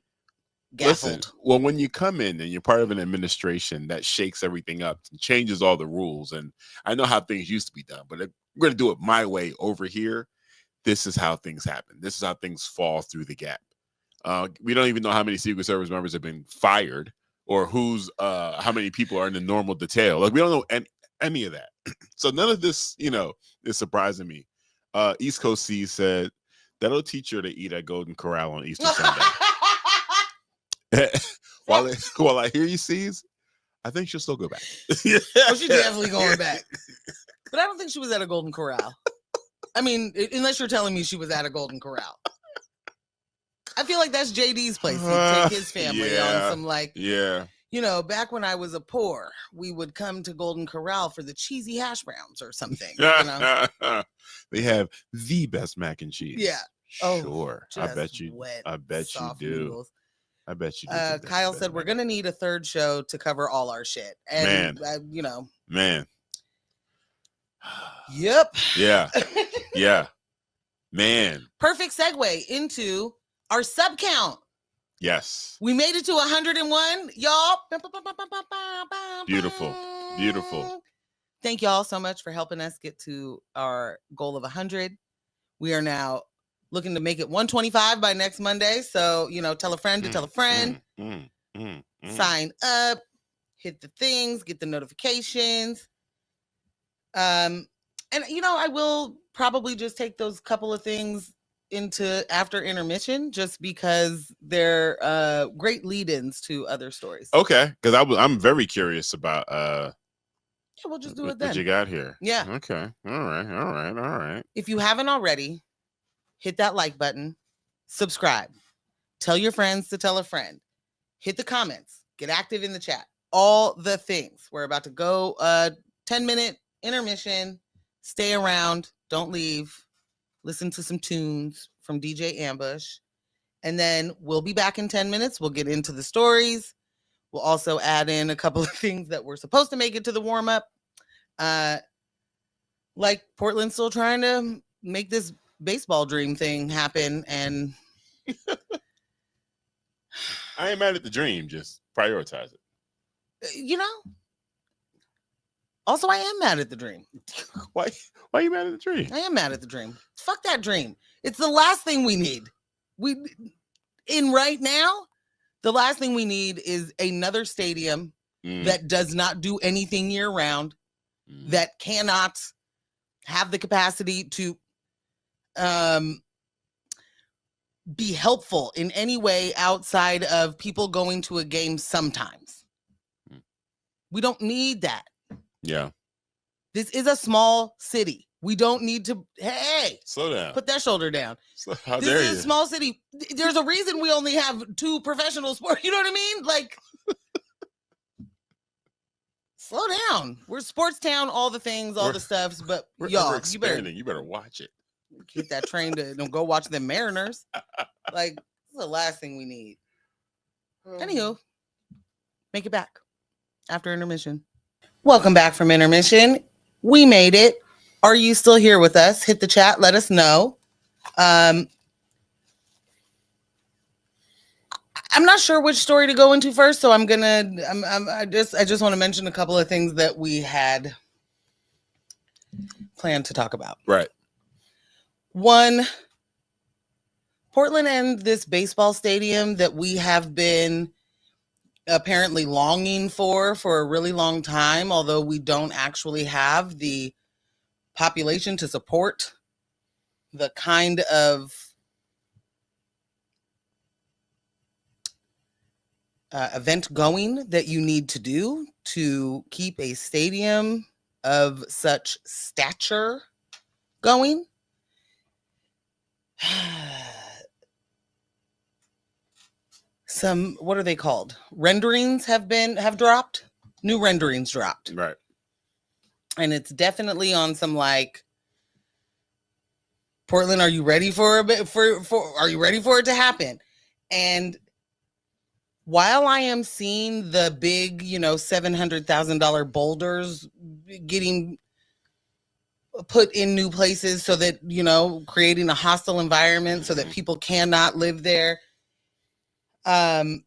gaffled. Listen, well, when you come in and you're part of an administration that shakes everything up, changes all the rules, and I know how things used to be done, but if we're going to do it my way over here, this is how things happen. This is how things fall through the gap. We don't even know how many Secret Service members have been fired or how many people are in the normal detail. Like, we don't know any of that. So none of this, is surprising me. East Coast C said, that'll teach her to eat at Golden Corral on Easter Sunday. While I hear you, C's, I think she'll still go back. Oh, she's definitely going back. But I don't think she was at a Golden Corral. I mean, unless you're telling me she was at a Golden Corral. I feel like that's JD's place. He'd take his family on some back when I was a poor, we would come to Golden Corral for the cheesy hash browns or something. They have the best mac and cheese. Yeah. Sure. I bet you do. Noodles. I bet you do. Kyle said we're gonna need a third show to cover all our shit. And Man. Yep. Yeah. Yeah. Man. Perfect segue into our sub count. Yes. We made it to 101, y'all. Beautiful. Thank y'all so much for helping us get to our goal of 100. We are now looking to make it 125 by next Monday. So, tell a friend to tell a friend. Sign up, hit the things, get the notifications. And I will probably just take those couple of things into after intermission, just because they're great lead-ins to other stories. Okay, because I'm very curious about we'll just do it then. What you got here? Yeah. Okay. All right. If you haven't already, hit that like button, subscribe, tell your friends to tell a friend, hit the comments, get active in the chat, all the things. We're about to go 10-minute intermission. Stay around, don't leave. Listen to some tunes from DJ Ambush. And then we'll be back in 10 minutes. We'll get into the stories. We'll also add in a couple of things that were supposed to make it to the warm-up. Like Portland's still trying to make this baseball dream thing happen. And I ain't mad at the dream. Just prioritize it. Also, I am mad at the dream. Why are you mad at the dream? I am mad at the dream. Fuck that dream. It's the last thing we need. Right now, the last thing we need is another stadium that does not do anything year round, that cannot have the capacity to be helpful in any way outside of people going to a game sometimes. We don't need that. Yeah. This is a small city. We don't need to, slow down. Put that shoulder down. How this dare is you? a small city. There's a reason we only have 2 professional sports. You know what I mean? Like, slow down. We're sports town, all the things, all the stuffs, but y'all, you better watch it. Get that train to go watch the Mariners. Like, this is the last thing we need. Anywho, make it back. after intermission. Welcome back from intermission. We made it. Are you still here with us? Hit the chat. Let us know. I'm not sure which story to go into first, so I just want to mention a couple of things that we had planned to talk about. Right. One, Portland and this baseball stadium that we have been apparently longing for a really long time, although we don't actually have the population to support the kind of event going that you need to do to keep a stadium of such stature going. Some, what are they called? Renderings have dropped. New renderings dropped. Right. And it's definitely on some like, Portland, are you ready for are you ready for it to happen? And while I am seeing the big, $700,000 boulders getting put in new places so that, creating a hostile environment so that people cannot live there. The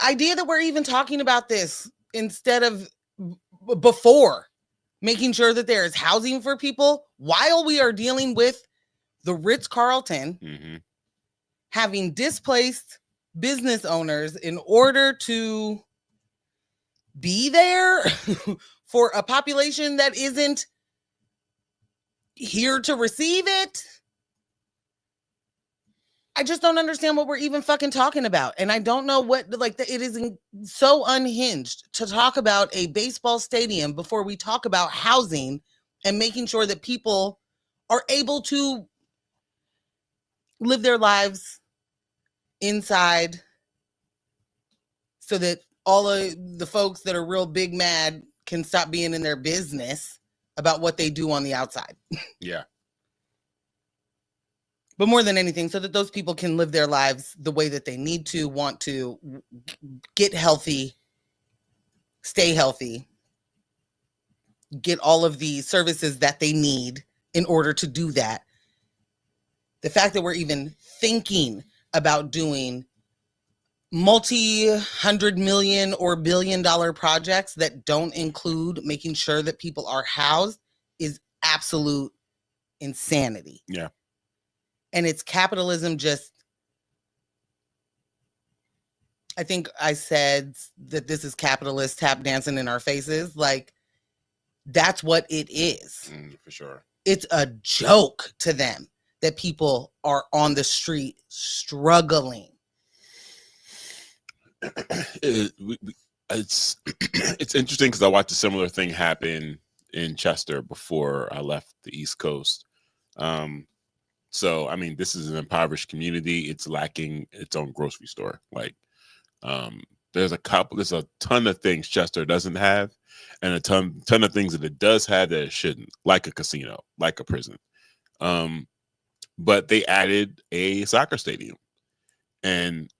idea that we're even talking about this instead of before making sure that there is housing for people while we are dealing with the Ritz-Carlton having displaced business owners in order to be there for a population that isn't here to receive it. I just don't understand what we're even fucking talking about. And I don't know what, it is so unhinged to talk about a baseball stadium before we talk about housing and making sure that people are able to live their lives inside so that all of the folks that are real big mad can stop being in their business about what they do on the outside. Yeah. But more than anything, so that those people can live their lives the way that they need to, want to, get healthy, stay healthy, get all of the services that they need in order to do that. The fact that we're even thinking about doing multi-hundred million or billion-dollar projects that don't include making sure that people are housed is absolute insanity. Yeah. And it's capitalism just, I think I said that this is capitalist tap dancing in our faces. Like, that's what it is. For sure. It's a joke to them that people are on the street struggling. It's interesting because I watched a similar thing happen in Chester before I left the East Coast. So, I mean, this is an impoverished community. It's lacking its own grocery store. Like, there's a ton of things Chester doesn't have, and a ton of things that it does have that it shouldn't, like a casino, like a prison. But they added a soccer stadium, and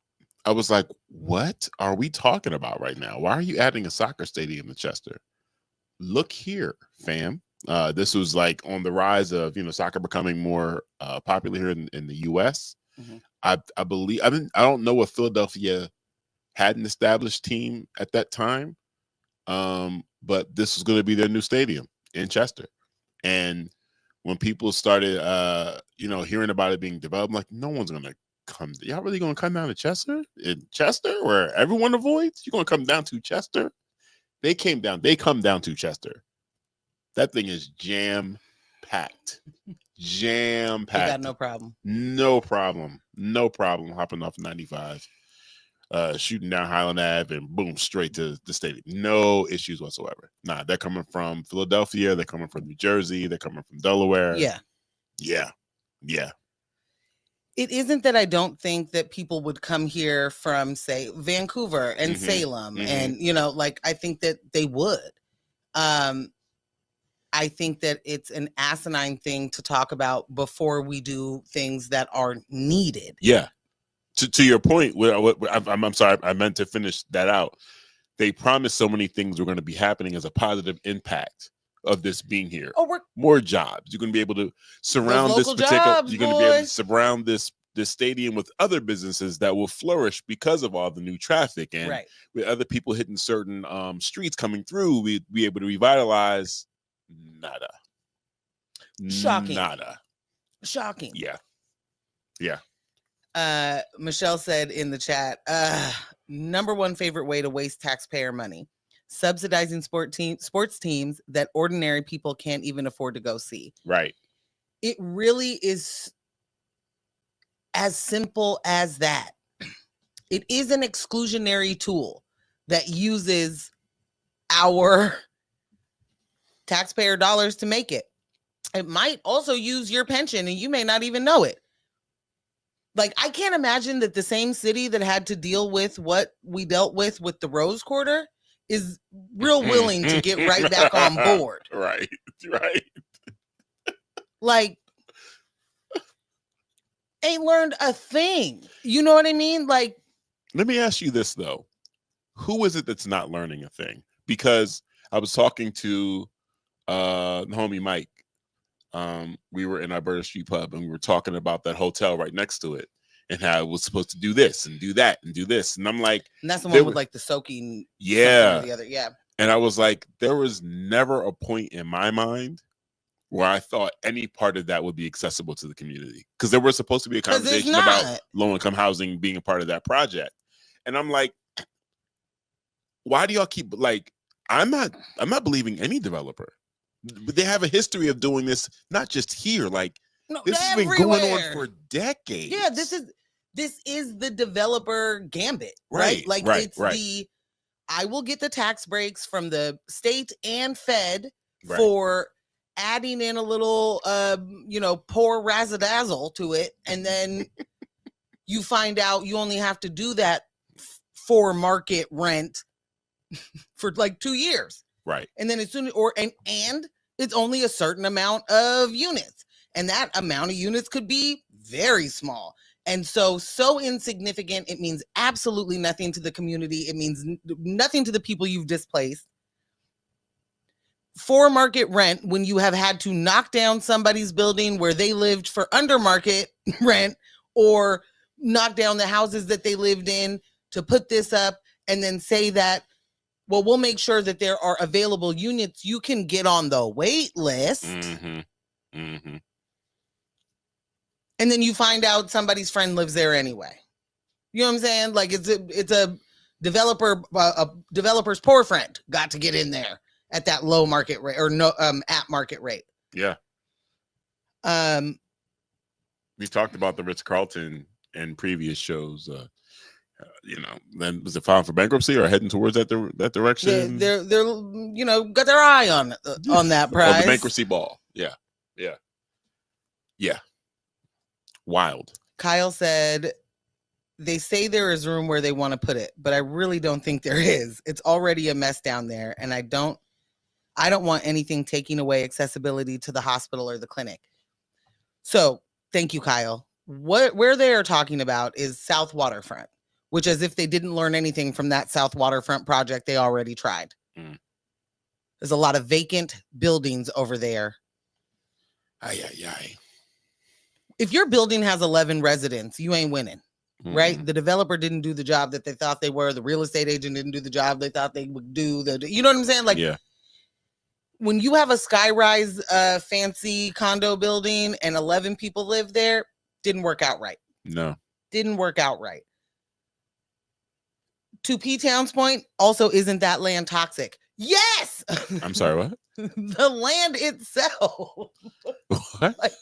I was like, what are we talking about right now? Why are you adding a soccer stadium in Chester? Look here, fam. This was like on the rise of, soccer becoming more popular here in the U.S. I believe, I don't know if Philadelphia had an established team at that time, but this was going to be their new stadium in Chester. And when people started, hearing about it being developed, like, no one's going to come. Y'all really going to come down to Chester? In Chester, where everyone avoids? You're going to come down to Chester? They come down to Chester. That thing is jam-packed. Jam-packed. They got no problem. No problem hopping off 95, shooting down Highland Ave, and boom, straight to the stadium. No issues whatsoever. Nah, they're coming from Philadelphia. They're coming from New Jersey. They're coming from Delaware. Yeah. It isn't that I don't think that people would come here from, say, Vancouver and Salem. And, I think that they would. I think that it's an asinine thing to talk about before we do things that are needed. Yeah. To your point, I'm sorry, I meant to finish that out. they promised so many things were going to be happening as a positive impact of this being here. Oh, we're More jobs. You're going to be able to surround this local particular. jobs, You're going to be able to boy. surround this stadium with other businesses that will flourish because of all the new traffic, and right. with other people hitting certain streets coming through, we'd be able to revitalize. Nada. Shocking. Nada. Shocking. Yeah. Michelle said in the chat, number one favorite way to waste taxpayer money, subsidizing sports teams that ordinary people can't even afford to go see. Right. It really is as simple as that. It is an exclusionary tool that uses our taxpayer dollars to make it. It might also use your pension and you may not even know it. Like, I can't imagine that the same city that had to deal with what we dealt with the Rose Quarter is real willing to get right back on board. Right. Like, ain't learned a thing. You know what I mean? Like, let me ask you this, though. Who is it that's not learning a thing? Because I was talking to homie Mike. We were in Alberta Street Pub and we were talking about that hotel right next to it and how it was supposed to do this and do that and do this. And I'm like, and that's the one with like the soaking. Yeah. The other. Yeah. And I was like, there was never a point in my mind where I thought any part of that would be accessible to the community. Because there was supposed to be a conversation about low-income housing being a part of that project. And I'm like, why do y'all keep, like, I'm not believing any developer. They have a history of doing this, not just here. Like, this has been going on for decades. Yeah, this is the developer gambit, right? Like, it's I will get the tax breaks from the state and Fed for adding in a little, poor razzle-dazzle to it. And then you find out you only have to do that for market rent for like 2 years. Right. And then as soon and it's only a certain amount of units. And that amount of units could be very small. And so insignificant, it means absolutely nothing to the community. It means nothing to the people you've displaced. For market rent, when you have had to knock down somebody's building where they lived for under market rent, or knock down the houses that they lived in to put this up, and then say that, well, we'll make sure that there are available units you can get on the wait list. Mm-hmm. Mm-hmm. And then you find out somebody's friend lives there anyway. You know what I'm saying? Like, it's a developer's poor friend got to get in there at that low market rate, or no, at market rate. Yeah. We talked about the Ritz-Carlton in previous shows. Then was it filing for bankruptcy or heading towards that direction? They're got their eye on that prize. Oh, the bankruptcy ball. Yeah. Wild. Kyle said, they say there is room where they want to put it, but I really don't think there is. It's already a mess down there, and I don't want anything taking away accessibility to the hospital or the clinic. So thank you, Kyle. Where they are talking about is South Waterfront, which, as if they didn't learn anything from that South Waterfront project they already tried. There's a lot of vacant buildings over there. If your building has 11 residents, you ain't winning, right? The developer didn't do the job that they thought they were. The real estate agent didn't do the job they thought they would do. You know what I'm saying? Like, when you have a skyrise fancy condo building and 11 people live there, didn't work out right. No. Didn't work out right. To P-Town's point, also, isn't that land toxic? Yes! I'm sorry, what? The land itself. What?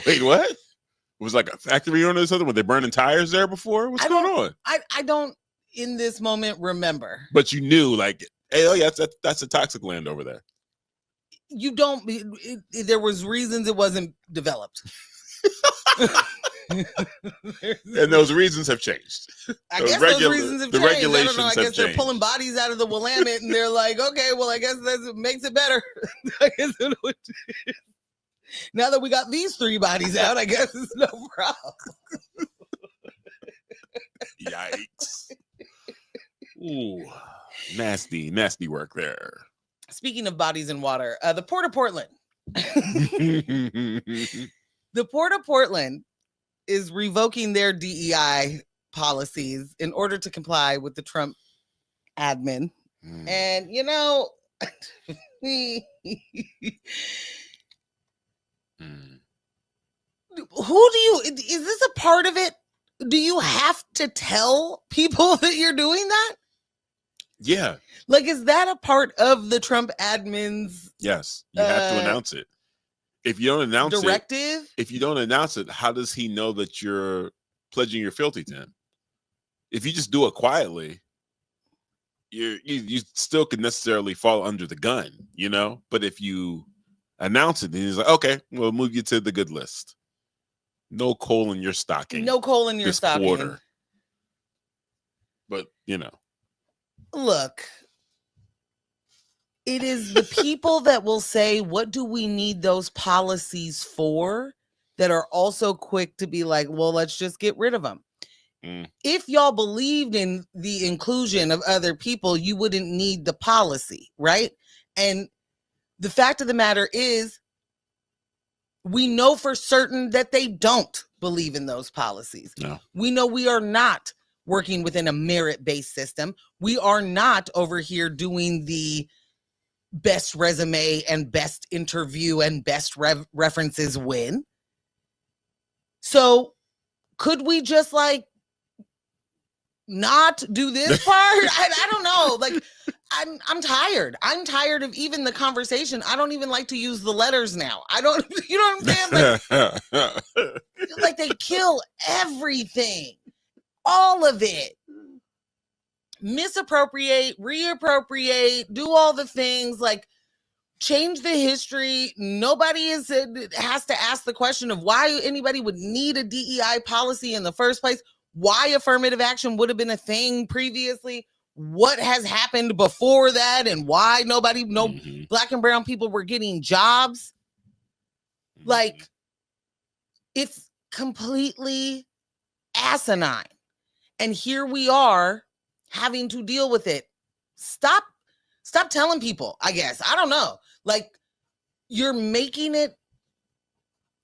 Wait, what? It was like a factory on this other one. They burning tires there before? What's going on? I don't, in this moment, remember. But you knew, like, hey, oh yeah, that's a toxic land over there. You don't. There was reasons it wasn't developed. And those reasons have changed. I guess those reasons have changed. Regulations I guess they're pulling bodies out of the Willamette, and they're like, okay, well, I guess that makes it better. I guess now that we got these 3 bodies out, I guess it's no problem. Yikes. Ooh. Nasty work there. Speaking of bodies in water, the Port of Portland. The Port of Portland is revoking their DEI policies in order to comply with the Trump admin. And, you know, is this a part of it? Do you have to tell people that you're doing that? Yeah. Like, is that a part of the Trump admin's? Yes, you have to announce it. If you don't announce directive? If you don't announce it, how does he know that you're pledging your fealty to him? If you just do it quietly, you still could necessarily fall under the gun, you know? But if you announce it, then he's like, okay, we'll move you to the good list. No coal in your stocking. No coal in your stocking. Quarter. But, you know. Look, it is the people that will say, what do we need those policies for, that are also quick to be like, well, let's just get rid of them. If y'all believed in the inclusion of other people, you wouldn't need the policy, right? And the fact of the matter is, we know for certain that they don't believe in those policies. No. We know we are not working within a merit-based system. We are not over here doing the best resume and best interview and best references win. So could we just like not do this part? I don't know. Like, I'm tired. I'm tired of even the conversation. I don't even like to use the letters now. I don't, you know what I'm saying? Like they kill everything, all of it. Misappropriate, reappropriate, do all the things, like change the history. Nobody has to ask the question of why anybody would need a DEI policy in the first place, why affirmative action would have been a thing previously, what has happened before that, and why no Black and brown people were getting jobs. Like, it's completely asinine. And here we are having to deal with it. Stop telling people, I guess. I don't know. Like, you're making it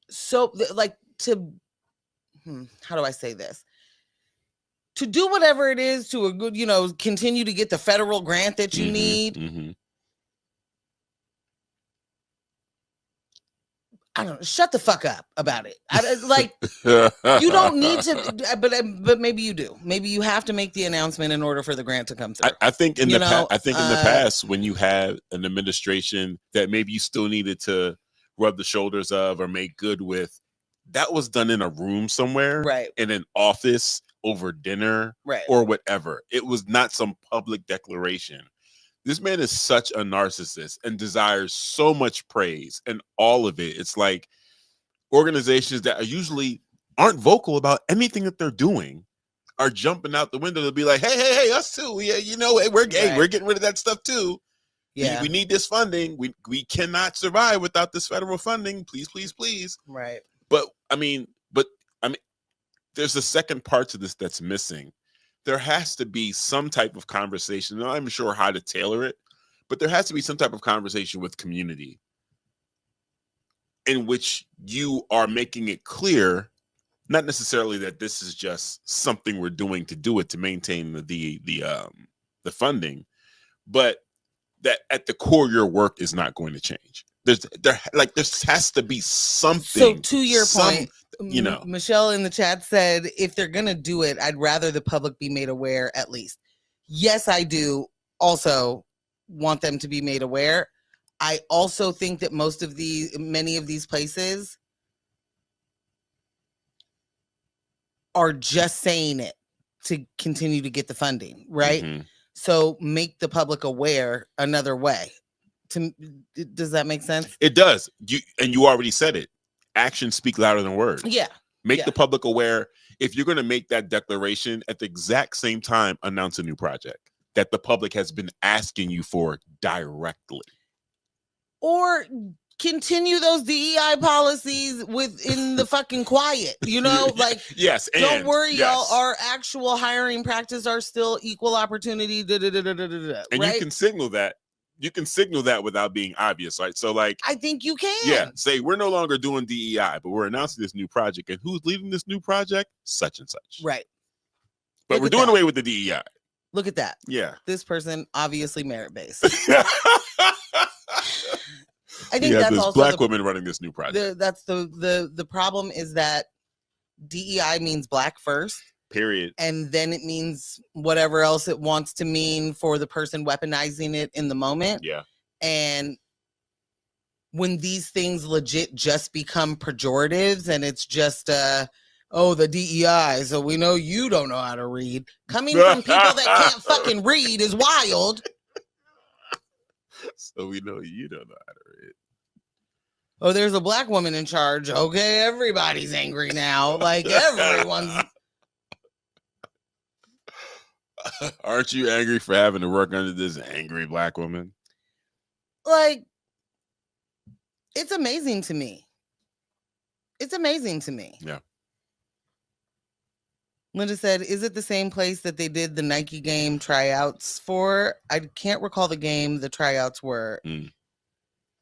so, like, to, how do I say this? To do whatever it is to a good, you know, continue to get the federal grant that you need. I don't know, shut the fuck up about it. Like, you don't need to, but maybe you do. Maybe you have to make the announcement in order for the grant to come through. I think in the past, when you had an administration that maybe you still needed to rub the shoulders of or make good with, that was done in a room somewhere, right? In an office over dinner, right? Or whatever. It was not some public declaration. This man is such a narcissist and desires so much praise, and all of it. It's like organizations that usually aren't vocal about anything that they're doing are jumping out the window to be like, hey, us too. Yeah, you know, we're gay. Right. We're getting rid of that stuff too. Yeah, we need this funding. We cannot survive without this federal funding. Please, please, please. Right. But I mean, there's a second part to this that's missing. There has to be some type of conversation. I'm not even sure how to tailor it, but there has to be some type of conversation with community in which you are making it clear, not necessarily that this is just something we're doing to do it to maintain the funding, but that at the core your work is not going to change. There has to be something. So to your point, you know, Michelle in the chat said, if they're going to do it, I'd rather the public be made aware at least. Yes, I do also want them to be made aware. I also think that many of these places are just saying it to continue to get the funding, right? So make the public aware another way. Does that make sense? It does. You already said it. Actions speak louder than words. Yeah. Make the public aware. If you're going to make that declaration, at the exact same time, announce a new project that the public has been asking you for directly. Or continue those DEI policies within the fucking quiet, like, yes. Don't worry, yes. y'all. Our actual hiring practice are still equal opportunity. And right? you can signal that. You can signal that without being obvious, right? So, like, I think you can. Yeah, say we're no longer doing DEI, but we're announcing this new project, and who's leading this new project? Such and such. Right. But Look we're at doing that. away with the DEI. Look at that. Yeah. This person obviously merit based. I think yeah, that's this also black woman running this new project. That's the problem is that DEI means black first. Period. And then it means whatever else it wants to mean for the person weaponizing it in the moment. Yeah. And when these things legit just become pejoratives and it's just the DEI, so we know you don't know how to read. Coming from people that can't fucking read is wild. So we know you don't know how to read. Oh, there's a black woman in charge. Okay, everybody's angry now. Like, everyone's... Aren't you angry for having to work under this angry black woman? Like, it's amazing to me. It's amazing to me. Yeah. Linda said, is it the same place that they did the Nike game tryouts for? I can't recall the game the tryouts were.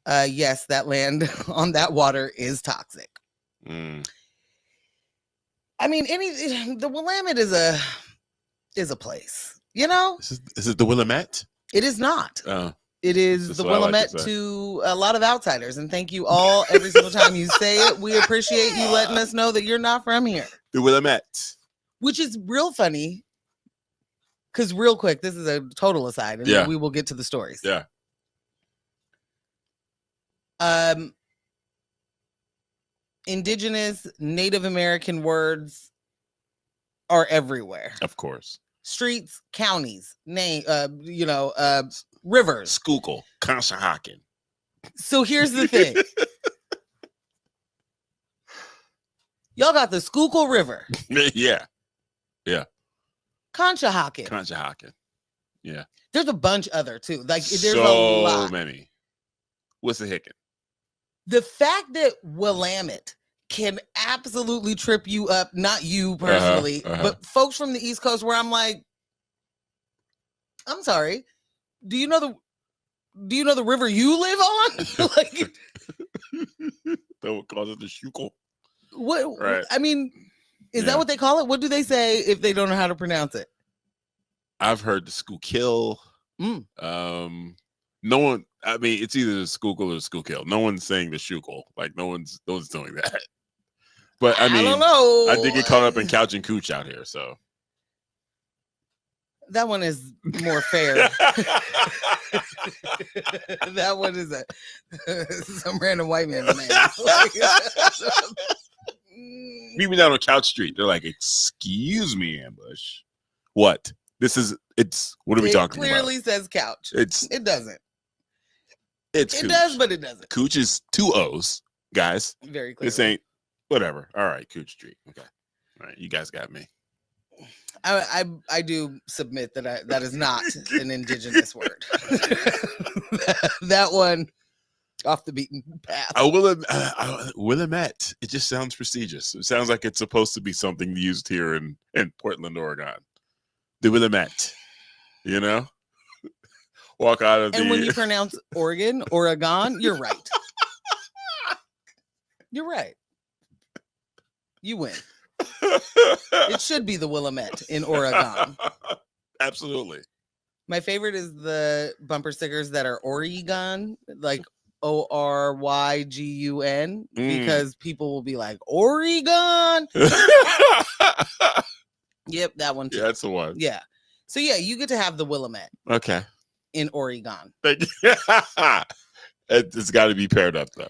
Yes, that land on that water is toxic. I mean, the Willamette is a place, Is it the Willamette? It is not. It is the Willamette to a lot of outsiders. And thank you all every single time you say it. We appreciate you letting us know that you're not from here. The Willamette. Which is real funny. Because real quick, this is a total aside. And then we will get to the stories. Yeah. Indigenous Native American words are everywhere. Of course. Streets, counties, rivers. Schuylkill, Conshohocken. So here's the thing. Y'all got the Schuylkill River. Yeah. Yeah. Conshohocken. Yeah. There's a bunch other too. Like there's so a lot. Many. What's the hickin? The fact that Willamette can absolutely trip you up, not you personally, but folks from the East Coast where I'm like, I'm sorry. Do you know the river you live on? Like that would cause it the Schuylkill. What? Right. I mean, is that what they call it? What do they say if they don't know how to pronounce it? I've heard the Schuylkill. No one. I mean, it's either the Schuylkill or the Schuylkill. No one's saying the Schuylkill. Like no one's doing that. But I mean, I don't know. I did get caught up in couch and cooch out here, so that one is more fair. That one is some random white man. Meet me down on Couch Street. They're like, "Excuse me, Ambush. What? What are we talking about?" It clearly says couch. It doesn't. It does, but it doesn't. Cooch is 2 O's, guys. Very clear. This ain't whatever. All right, Cooch Street. Okay. All right, you guys got me. I do submit that is not an indigenous word. That one off the beaten path. Willamette. It just sounds prestigious. It sounds like it's supposed to be something used here in Portland, Oregon. The Willamette. Walk out of when you pronounce Oregon, you're right. You're right. You win. It should be the Willamette in Oregon. Absolutely. My favorite is the bumper stickers that are Oregon, like OrYgun, because people will be like, Oregon. Yep, that one too. Yeah, that's the one. Yeah. So yeah, you get to have the Willamette. Okay. In Oregon. It's got to be paired up though.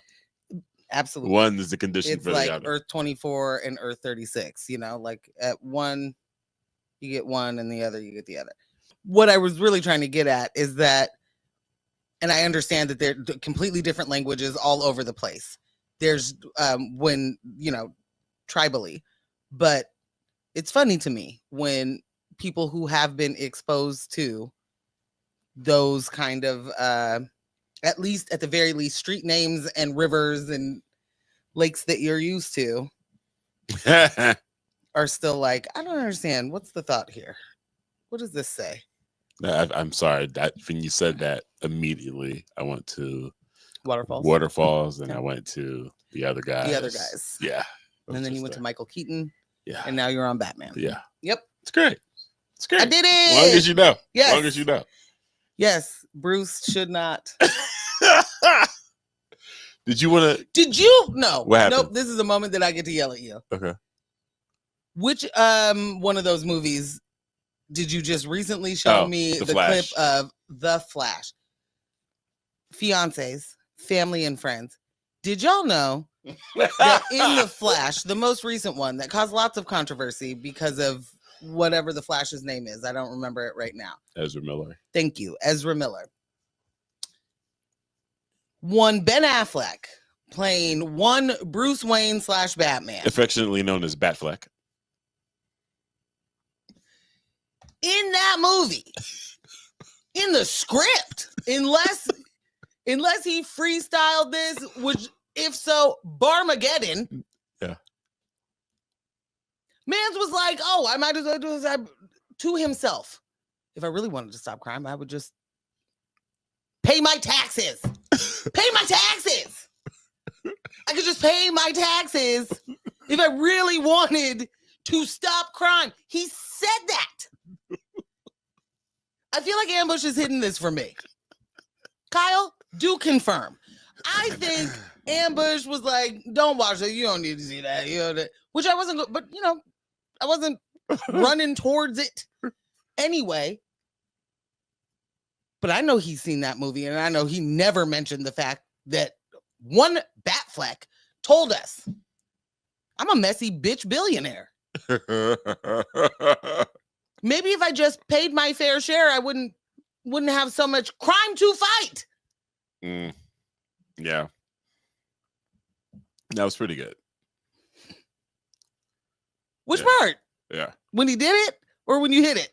Absolutely. One is the condition it's for like the other. Earth 24 and Earth 36, like at one you get one and the other you get the other. What I was really trying to get at is that, and I understand that they're completely different languages all over the place. There's when, tribally, but it's funny to me when people who have been exposed to those kind of at least, at the very least, street names and rivers and lakes that you're used to are still like, I don't understand. What's the thought here? What does this say? I'm sorry. That when you said that, immediately I went to Waterfalls. and Yeah. I went to the other guys. Yeah. And then you went to Michael Keaton. Yeah. And now you're on Batman. Yeah. Yep. It's great. It's great. I did it. As long as you know. Yes. As long as you know. Yes. Bruce should not. Did you want to? Did you? No. What happened? Nope. This is a moment that I get to yell at you. Okay. Which one of those movies did you just recently show me the clip of? The Flash. Fiancés, Family and Friends. Did y'all know that in The Flash, the most recent one that caused lots of controversy because of whatever the Flash's name is, I don't remember it right now. Ezra Miller. Thank you, Ezra Miller. One Ben Affleck playing one Bruce Wayne / Batman. Affectionately known as Batfleck. In that movie, in the script, unless he freestyled this, which if so, Barmageddon. Yeah. Mans was like, oh, I might as well do this to himself. If I really wanted to stop crime, I would just pay my taxes. Pay my taxes. I could just pay my taxes if I really wanted to stop crime. He said that. I feel like Ambush is hitting this for me. Kyle, do confirm. I think Ambush was like, don't watch it. You don't need to see that. You know, which I wasn't, but I wasn't running towards it anyway. But I know he's seen that movie, and I know he never mentioned the fact that one Batfleck told us, I'm a messy bitch billionaire. Maybe if I just paid my fair share, I wouldn't have so much crime to fight. Yeah. That was pretty good. Which part? Yeah. When he did it or when you hit it?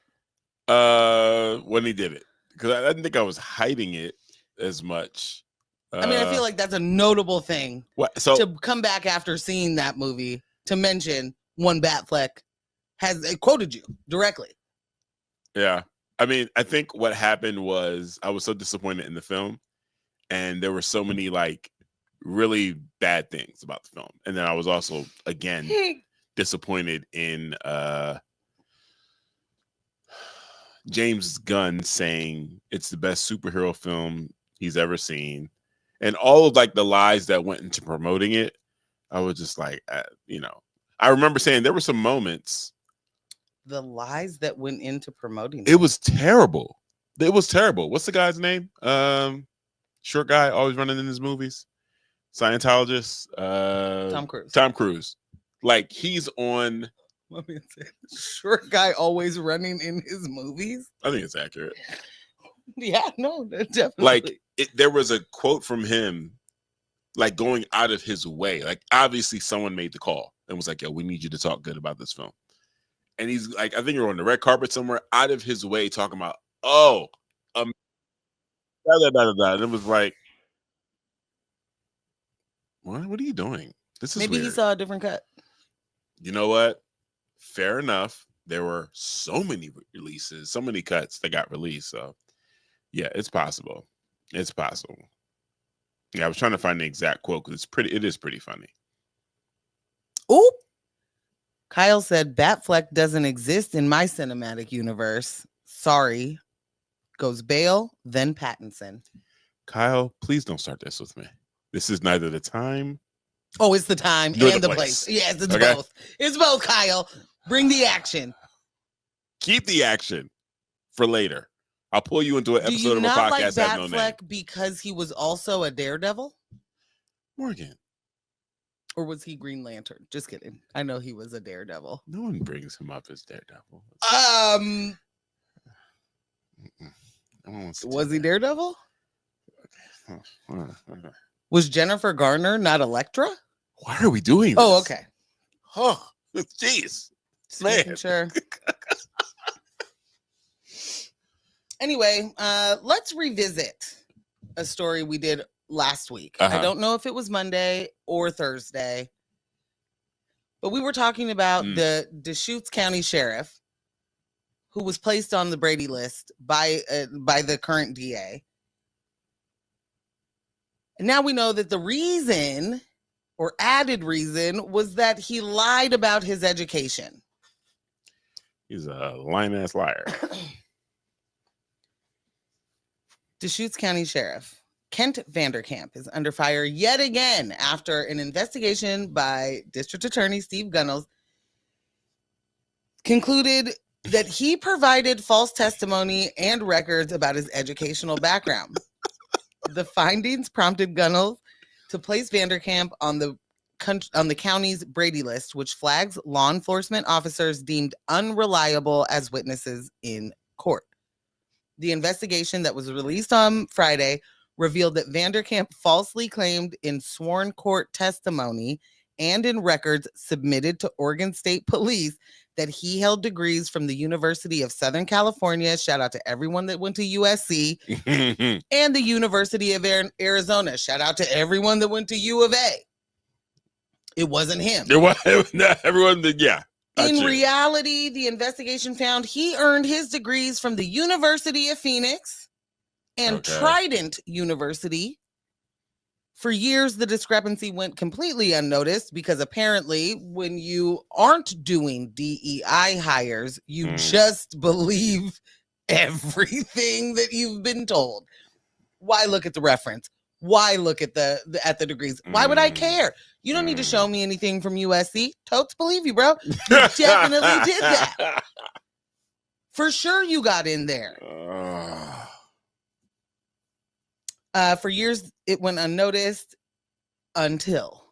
When he did it. Because I didn't think I was hiding it as much. I mean, I feel like that's a notable thing. So to come back after seeing that movie to mention one Batfleck has quoted you directly. Yeah. I mean, I think what happened was I was so disappointed in the film, and there were so many like really bad things about the film. And then I was also, again, disappointed in James Gunn saying it's the best superhero film he's ever seen. And all of like the lies that went into promoting it, I was just like, I remember saying there were some moments. The lies that went into promoting it was terrible. It was terrible. What's the guy's name? Short guy, always running in his movies. Scientologist. Tom Cruise. Tom Cruise. Like he's on. Let me say, short guy always running in his movies. I think it's accurate. Yeah, no, definitely. Like there was a quote from him, like going out of his way. Like obviously someone made the call and was like, "Yo, we need you to talk good about this film." And he's like, I think you're on the red carpet somewhere, out of his way, talking about, and it was like, what are you doing? This is maybe weird. He saw a different cut. You know what? Fair enough. There were so many releases, so many cuts that got released. So yeah, it's possible. It's possible. Yeah, I was trying to find the exact quote because it is pretty funny. Ooh. Kyle said, Batfleck doesn't exist in my cinematic universe. Sorry. Goes Bale, then Pattinson. Kyle, please don't start this with me. This is neither the time. Oh, it's the time and the place. Yes, it's okay. Both. It's both, Kyle. Bring the action. Keep the action for later. I'll pull you into an episode of a podcast like that has no name. Because he was also a daredevil? Morgan. Or was he Green Lantern? Just kidding. I know he was a daredevil. No one brings him up as daredevil. Was he daredevil? Was Jennifer Garner not Elektra? Why are we doing this? Oh, okay. Huh. Jeez. Man. Sure. Anyway, let's revisit a story we did last week. Uh-huh. I don't know if it was Monday or Thursday, but we were talking about the Deschutes County Sheriff who was placed on the Brady list by the current DA. And now we know that the reason, or added reason, was that he lied about his education. He's a lying-ass liar. Deschutes County Sheriff Kent Vanderkamp is under fire yet again after an investigation by District Attorney Steve Gunnels concluded that he provided false testimony and records about his educational background. The findings prompted Gunnels to place Vanderkamp on the county's Brady list, which flags law enforcement officers deemed unreliable as witnesses in court. The investigation that was released on Friday revealed that Vanderkamp falsely claimed in sworn court testimony and in records submitted to Oregon State Police that he held degrees from the University of Southern California, shout out to everyone that went to USC, and the University of Arizona, shout out to everyone that went to U of A. It wasn't him. It was everyone did, yeah. In reality, the investigation found he earned his degrees from the University of Phoenix and Trident University. For years, the discrepancy went completely unnoticed because apparently when you aren't doing DEI hires, you just believe everything that you've been told. Why look at the reference? Why look at the degrees? Why would I care? You don't need to show me anything from USC. Totes believe you, bro. You definitely did that. For sure you got in there. For years, it went unnoticed until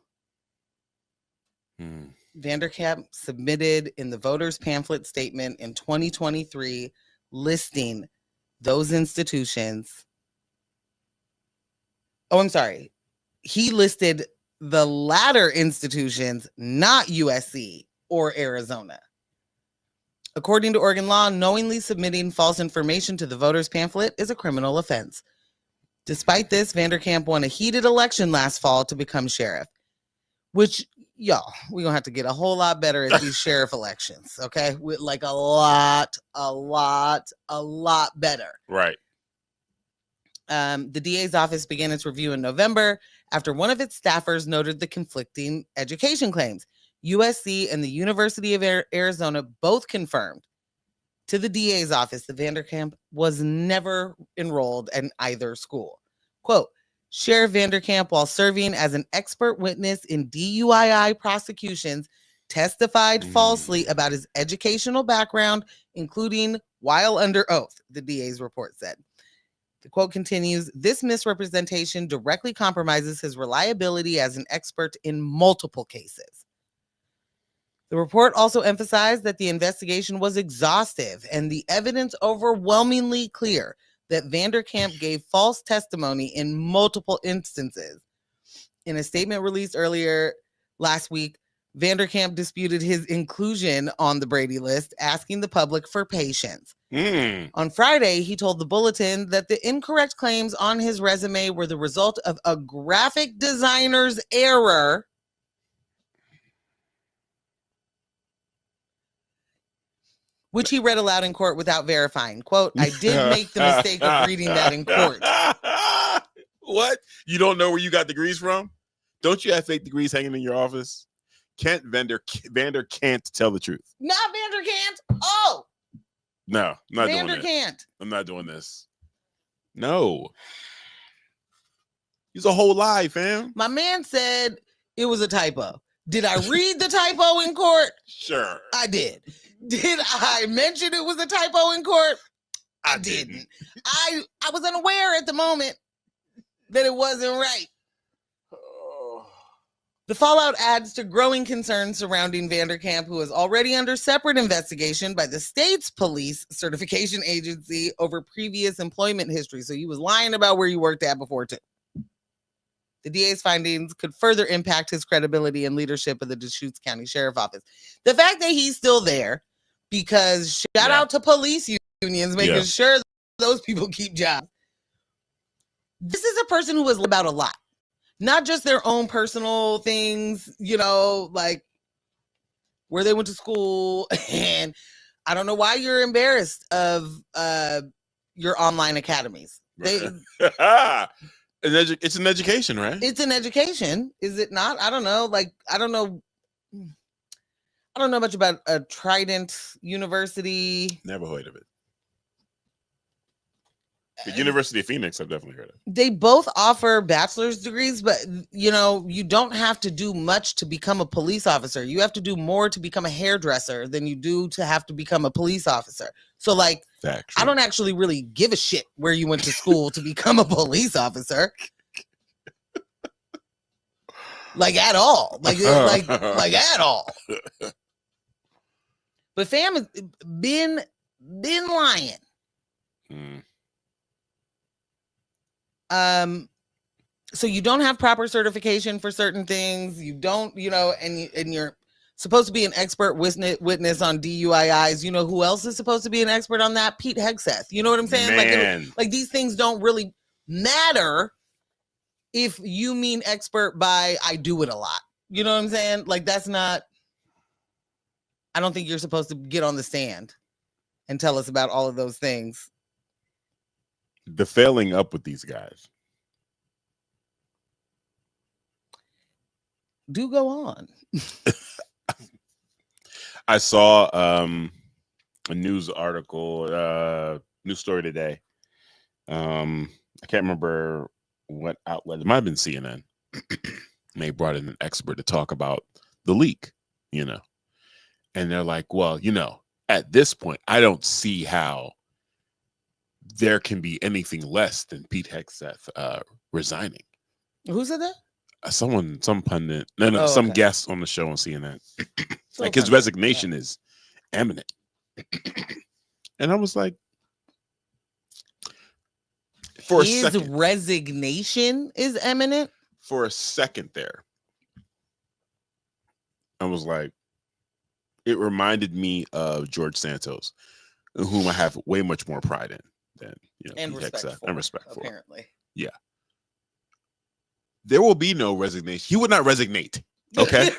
Vanderkamp submitted in the voters' pamphlet statement in 2023 listing those institutions. Oh, I'm sorry. He listed the latter institutions, not USC or Arizona. According to Oregon law, knowingly submitting false information to the voters' pamphlet is a criminal offense. Despite this, Vanderkamp won a heated election last fall to become sheriff, which, y'all, we're going to have to get a whole lot better at these sheriff elections, okay? With like a lot better. Right. The DA's office began its review in November after one of its staffers noted the conflicting education claims. USC and the University of Arizona both confirmed to the DA's office that Vanderkamp was never enrolled in either school. Quote, Sheriff Vanderkamp, while serving as an expert witness in DUII prosecutions, testified falsely about his educational background, including while under oath, the DA's report said. The quote continues, this misrepresentation directly compromises his reliability as an expert in multiple cases. The report also emphasized that the investigation was exhaustive and the evidence overwhelmingly clear that Vanderkamp gave false testimony in multiple instances. In a statement released earlier last week, Vanderkamp disputed his inclusion on the Brady list, asking the public for patience. On Friday, he told the Bulletin that the incorrect claims on his resume were the result of a graphic designer's error which he read aloud in court without verifying. Quote, I did make the mistake of reading that in court. What? You don't know where you got degrees from? Don't you have fake degrees hanging in your office? Vander can't tell the truth. Not Vander can't. Oh. No, I'm not Vander doing it. can't. I'm not doing this. No. It's a whole lie, fam. My man said it was a typo. Did I read the typo in court? Sure. I did. Did I mention it was a typo in court? I didn't. I was unaware at the moment that it wasn't right. The fallout adds to growing concerns surrounding Vanderkamp, who is already under separate investigation by the state's police certification agency over previous employment history. So he was lying about where you worked at before, too. The DA's findings could further impact his credibility and leadership of the Deschutes County Sheriff Office. The fact that he's still there, because shout out to police unions making sure those people keep jobs. This is a person who has lied about a lot, not just their own personal things, you know, like where they went to school. And I don't know why you're embarrassed of your online academies. It's an education, right? It's an education, is it not? I don't know. Like, I don't know much about a Trident University. Never heard of it. The University of Phoenix, I've definitely heard of. They both offer bachelor's degrees, but you know, you don't have to do much to become a police officer. You have to do more to become a hairdresser than you do to have to become a police officer. So like, I don't actually really give a shit where you went to school to become a police officer. Like at all. Like at all. But fam has been lying. So you don't have proper certification for certain things. You don't, you know, and you're supposed to be an expert witness on DUIs. You know who else is supposed to be an expert on that? Pete Hegseth. You know what I'm saying? Man. Like these things don't really matter if you mean expert by I do it a lot. You know what I'm saying? Like that's not, I don't think you're supposed to get on the stand and tell us about all of those things. The failing up with these guys. Do go on. I saw a news article, news story today. I can't remember what outlet. It might have been CNN. They brought in an expert to talk about the leak, you know. And they're like, well, you know, at this point, I don't see how there can be anything less than Pete Hegseth resigning. Who said that? Some pundit, some guest on the show on CNN. Like his resignation is imminent. And I was like, his resignation is imminent? For a second there, I was like, it reminded me of George Santos, whom I have way much more pride in than, you know, and respect for. Apparently. Yeah. There will be no resignation. He would not resignate. Okay.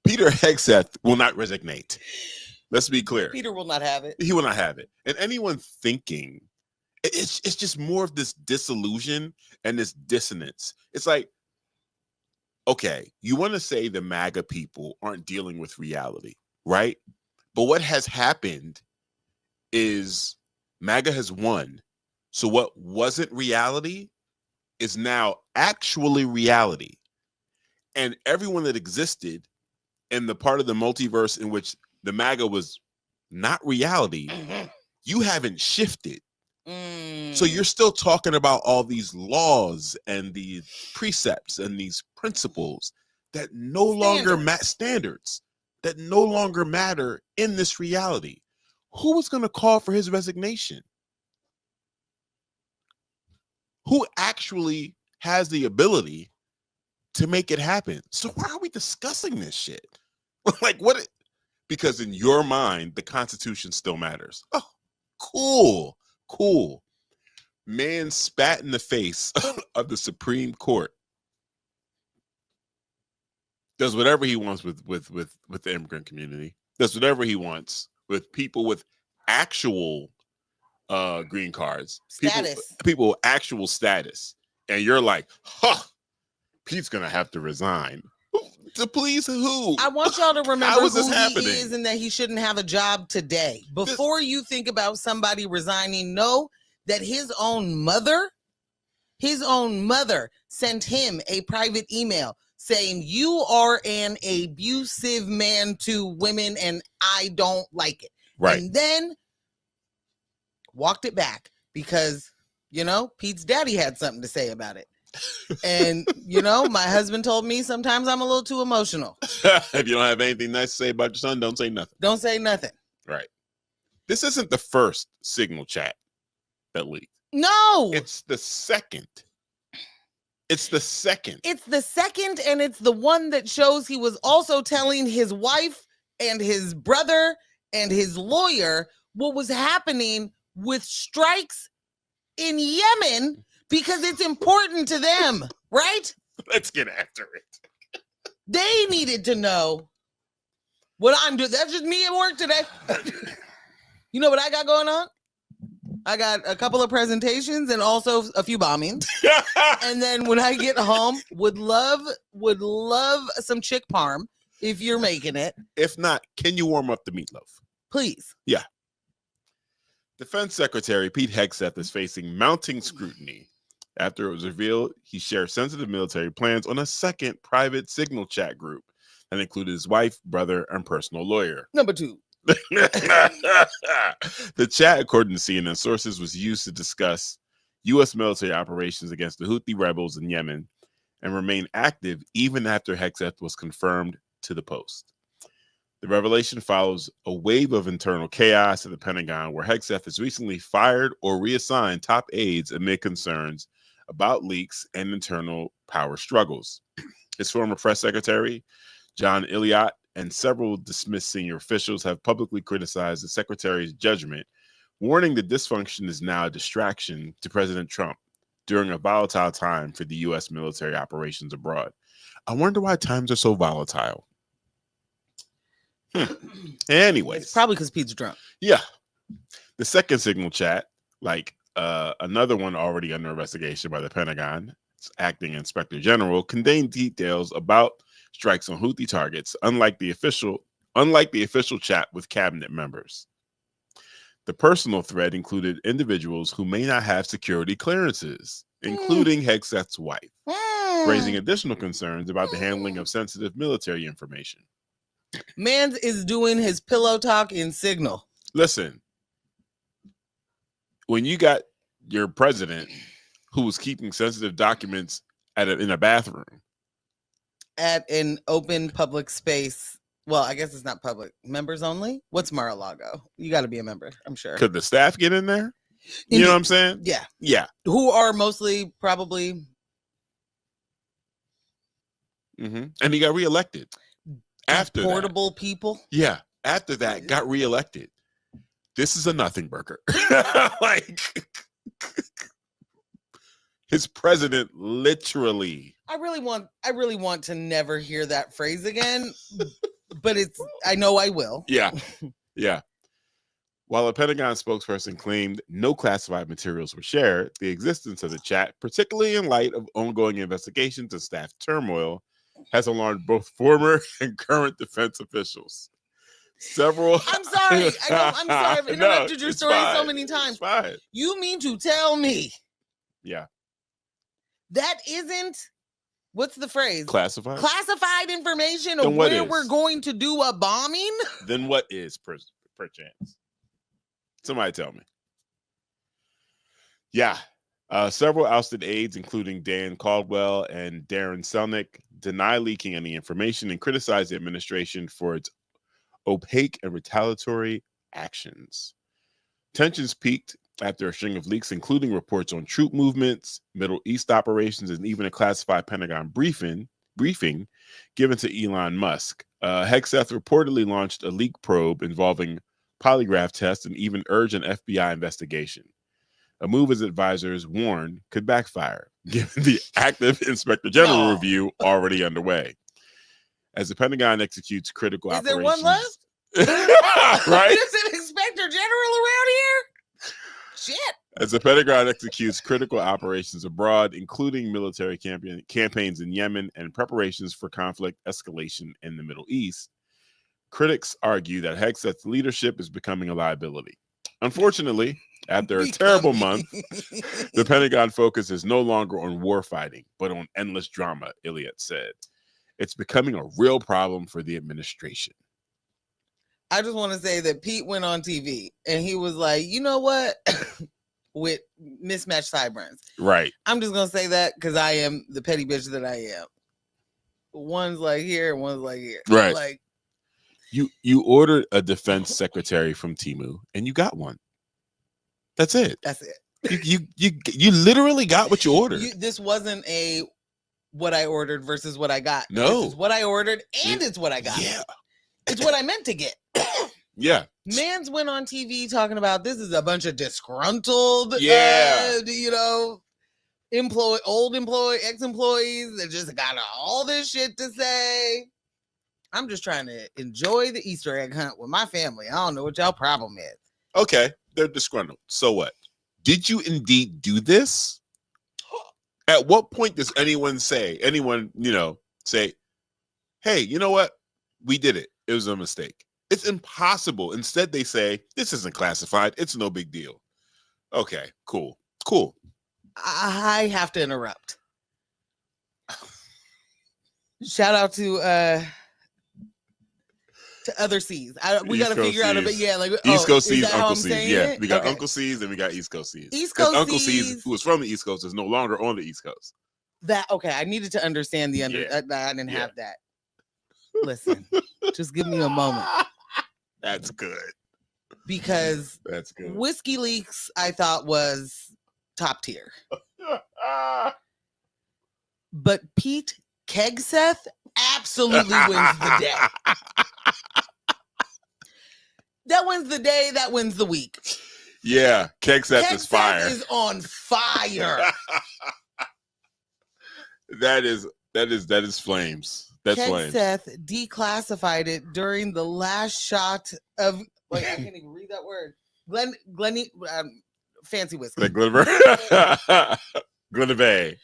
Peter Hegseth will not resignate. Let's be clear. Peter will not have it. He will not have it. And anyone thinking, it's just more of this disillusion and this dissonance. It's like, okay, you want to say the MAGA people aren't dealing with reality, right? But what has happened is MAGA has won. So what wasn't reality is now actually reality. And everyone that existed in the part of the multiverse in which the MAGA was not reality, you haven't shifted. So you're still talking about all these laws and the precepts and these principles that no longer standards that no longer matter in this reality. Who was going to call for his resignation? Who actually has the ability to make it happen? So why are we discussing this shit? Like what? Because in your mind, the Constitution still matters. Oh, cool. Man spat in the face of the Supreme Court. Does whatever he wants with the immigrant community. Does whatever he wants with people with actual green cards. People with actual status. And you're like, Pete's gonna have to resign. To please who? I want y'all to remember who he is and that he shouldn't have a job today. Before you think about somebody resigning, know that his own mother sent him a private email saying, you are an abusive man to women and I don't like it. Right. And then walked it back because, you know, Pete's daddy had something to say about it. And, you know, my husband told me sometimes I'm a little too emotional. If you don't have anything nice to say about your son, don't say nothing. Don't say nothing. Right. This isn't the first Signal chat that leaked. No. It's the second. It's the second. And it's the one that shows he was also telling his wife and his brother and his lawyer what was happening with strikes in Yemen because it's important to them, right? Let's get after it. They needed to know what I'm doing. That's just me at work today. You know what I got going on? I got a couple of presentations and also a few bombings. And then when I get home, would love some chick parm if you're making it. If not, can you warm up the meatloaf? Please. Yeah. Defense Secretary Pete Hegseth is facing mounting scrutiny after it was revealed he shared sensitive military plans on a second private signal chat group that included his wife, brother, and personal lawyer. Number 2. The chat, according to CNN sources, was used to discuss U.S. military operations against the Houthi rebels in Yemen and remained active even after Hegseth was confirmed to the Post. The revelation follows a wave of internal chaos at the Pentagon, where Hegseth has recently fired or reassigned top aides amid concerns about leaks and internal power struggles. His former press secretary, John Elliott, and several dismissed senior officials have publicly criticized the secretary's judgment, warning the dysfunction is now a distraction to President Trump during a volatile time for the U.S. military operations abroad. I wonder why times are so volatile. Anyways. It's probably because Pete's drunk. Yeah. The second signal chat, like another one already under investigation by the Pentagon, acting inspector general, contained details about strikes on Houthi targets, unlike the official chat with cabinet members. The personal thread included individuals who may not have security clearances, including Hegseth's wife, raising additional concerns about the handling of sensitive military information. Man is doing his pillow talk in Signal. Listen, when you got your president who was keeping sensitive documents in a bathroom, at an open public space. Well, I guess it's not public. Members only? What's Mar-a-Lago? You got to be a member, I'm sure. Could the staff get in there? You know what I'm saying? Yeah. Yeah. Who are mostly probably... And he got reelected. After portable that, people? Yeah. After that, got reelected. This is a nothing burger. Like... His president literally. I really want to never hear that phrase again, but I know I will. Yeah. Yeah. While a Pentagon spokesperson claimed no classified materials were shared, the existence of the chat, particularly in light of ongoing investigations and staff turmoil, has alarmed both former and current defense officials. Several. I'm sorry. I'm sorry. I've interrupted your story so many times. It's fine. You mean to tell me? Yeah. That isn't, what's the phrase? Classified? Classified information of where we're going to do a bombing? Then what is, perchance? Somebody tell me. Yeah. Several ousted aides, including Dan Caldwell and Darren Selnick, deny leaking any information and criticize the administration for its opaque and retaliatory actions. Tensions peaked after a string of leaks, including reports on troop movements, Middle East operations, and even a classified Pentagon briefing given to Elon Musk. Hegseth reportedly launched a leak probe involving polygraph tests and even urged an FBI investigation. A move his advisors warned could backfire, given the active Inspector General review already underway. As the Pentagon executes critical operations... Is there one left? Right? There's an Inspector General around here? Shit. As the Pentagon executes critical operations abroad, including military campaigns in Yemen and preparations for conflict escalation in the Middle East, critics argue that Hegseth's leadership is becoming a liability. Unfortunately, after a terrible month, the Pentagon focus is no longer on war fighting, but on endless drama, Elliott said. It's becoming a real problem for the administration. I just want to say that Pete went on TV and he was like, you know what? With mismatched sideburns. Right. I'm just going to say that because I am the petty bitch that I am. One's like here, one's like here. Right. Like, you ordered a defense secretary from Temu and you got one. That's it. That's it. You literally got what you ordered. This wasn't a what I ordered versus what I got. No. This is what I ordered and it's what I got. Yeah. It's what I meant to get. Yeah. Mans went on TV talking about this is a bunch of disgruntled, Yeah. old ex-employees that just got all this shit to say. I'm just trying to enjoy the Easter egg hunt with my family. I don't know what y'all problem is. Okay, they're disgruntled. So what? Did you indeed do this? At what point does anyone, say, hey, you know what? We did it. It was a mistake. It's impossible. Instead, they say, this isn't classified. It's no big deal. Okay, cool. I have to interrupt. Shout out to other C's. We got to figure out a bit. Yeah, like East Coast is C's, that how Uncle I'm C's. saying Yeah, it? we got Okay. Uncle C's and we got East Coast C's. East Coast Uncle C's, C's, who was from the East Coast, is no longer on the East Coast. I needed to understand the I didn't have that. Listen, just give me a moment. That's good. Because that's good. Whiskey Leaks, I thought was top tier. But Pete Hegseth absolutely wins the day. That wins the day. That wins the week. Yeah, Hegseth is fire. Is on fire. That is flames. That's flames. Hegseth declassified it during the last shot of. Wait, I can't even read that word. Glenny, fancy whiskey. Like Glenver. Glenivay.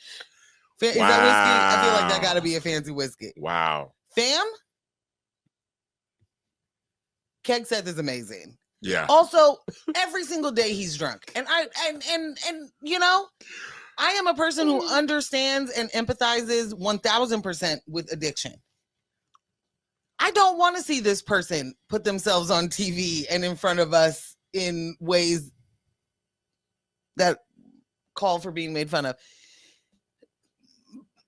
Is that whiskey? I feel like that got to be a fancy whiskey. Wow. Fam? Hegseth is amazing. Yeah. Also, every single day he's drunk. And I am a person who understands and empathizes 1000% with addiction. I don't want to see this person put themselves on TV and in front of us in ways that call for being made fun of.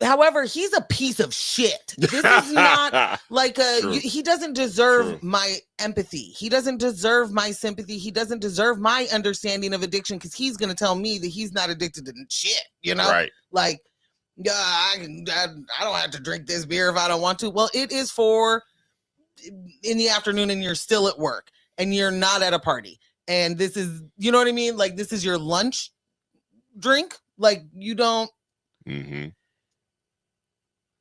However, he's a piece of shit. This is not like he doesn't deserve my empathy. He doesn't deserve my sympathy. He doesn't deserve my understanding of addiction because he's going to tell me that he's not addicted to shit, Right. Like, I don't have to drink this beer if I don't want to. Well, it is for in the afternoon and you're still at work and you're not at a party. And this is, you know what I mean? Like, this is your lunch drink. Like, you don't. Mm-hmm.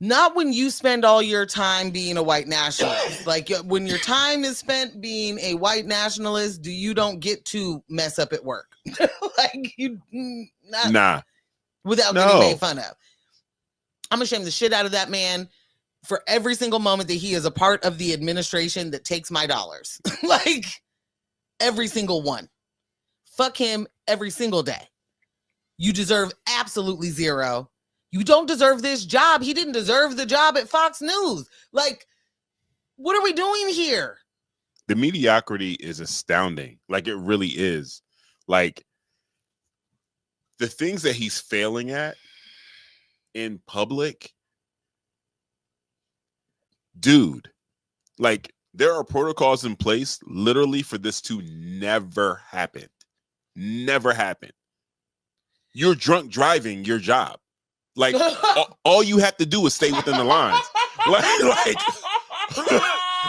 Not when you spend all your time being a white nationalist. Like when your time is spent being a white nationalist, you don't get to mess up at work. Like you without getting made fun of. I'm gonna shame the shit out of that man for every single moment that he is a part of the administration that takes my dollars. Like every single one. Fuck him every single day. You deserve absolutely zero. You don't deserve this job. He didn't deserve the job at Fox News. Like, what are we doing here? The mediocrity is astounding. Like, it really is. Like, the things that he's failing at in public, dude, like, there are protocols in place literally for this to never happen. Never happen. You're drunk driving your job. Like, all you have to do is stay within the lines.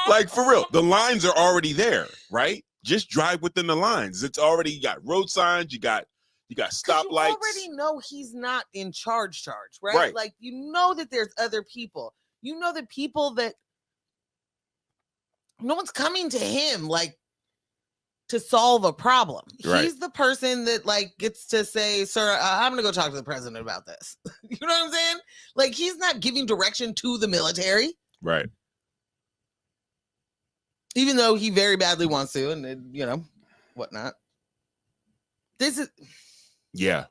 Like, for real, the lines are already there, right? Just drive within the lines. It's already, you got road signs, you got stoplights. You already know he's not in charge, right? Like, you know that there's other people. You know that people that no one's coming to him, like, to solve a problem. Right. He's the person that like gets to say, sir, I'm going to go talk to the president about this. You know what I'm saying? Like he's not giving direction to the military. Right. Even though he very badly wants to and whatnot. This is. Yeah.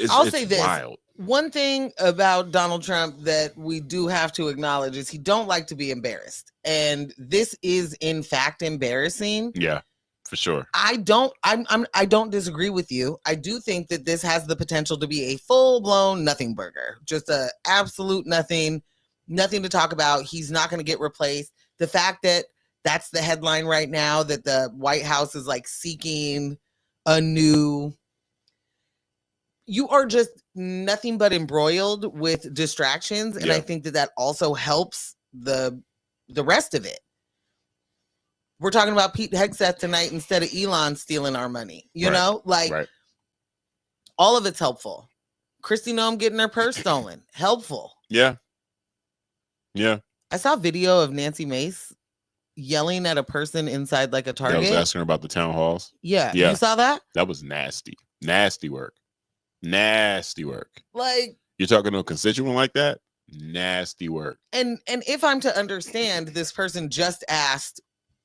I'll say this. Wild. One thing about Donald Trump that we do have to acknowledge is he don't like to be embarrassed. And this is in fact embarrassing. Yeah, for sure. I don't disagree with you. I do think that this has the potential to be a full-blown nothing burger. Just a absolute nothing to talk about. He's not going to get replaced. The fact that that's the headline right now, that the White House is like seeking a new. You are just nothing but embroiled with distractions. And I think that also helps the rest of it. we're talking about Pete Hegseth tonight instead of Elon stealing our money. You Right. know, like Right. all of it's helpful. Kristi Noem getting her purse stolen, helpful. Yeah. Yeah. I saw a video of Nancy Mace yelling at a person inside like a Yeah, I was Target. asking her about the town halls. Yeah. Yeah. You saw that? That was nasty. Nasty work. Nasty work. Like, You're talking to a constituent like that? Nasty work. and if I'm to understand, this person just asked,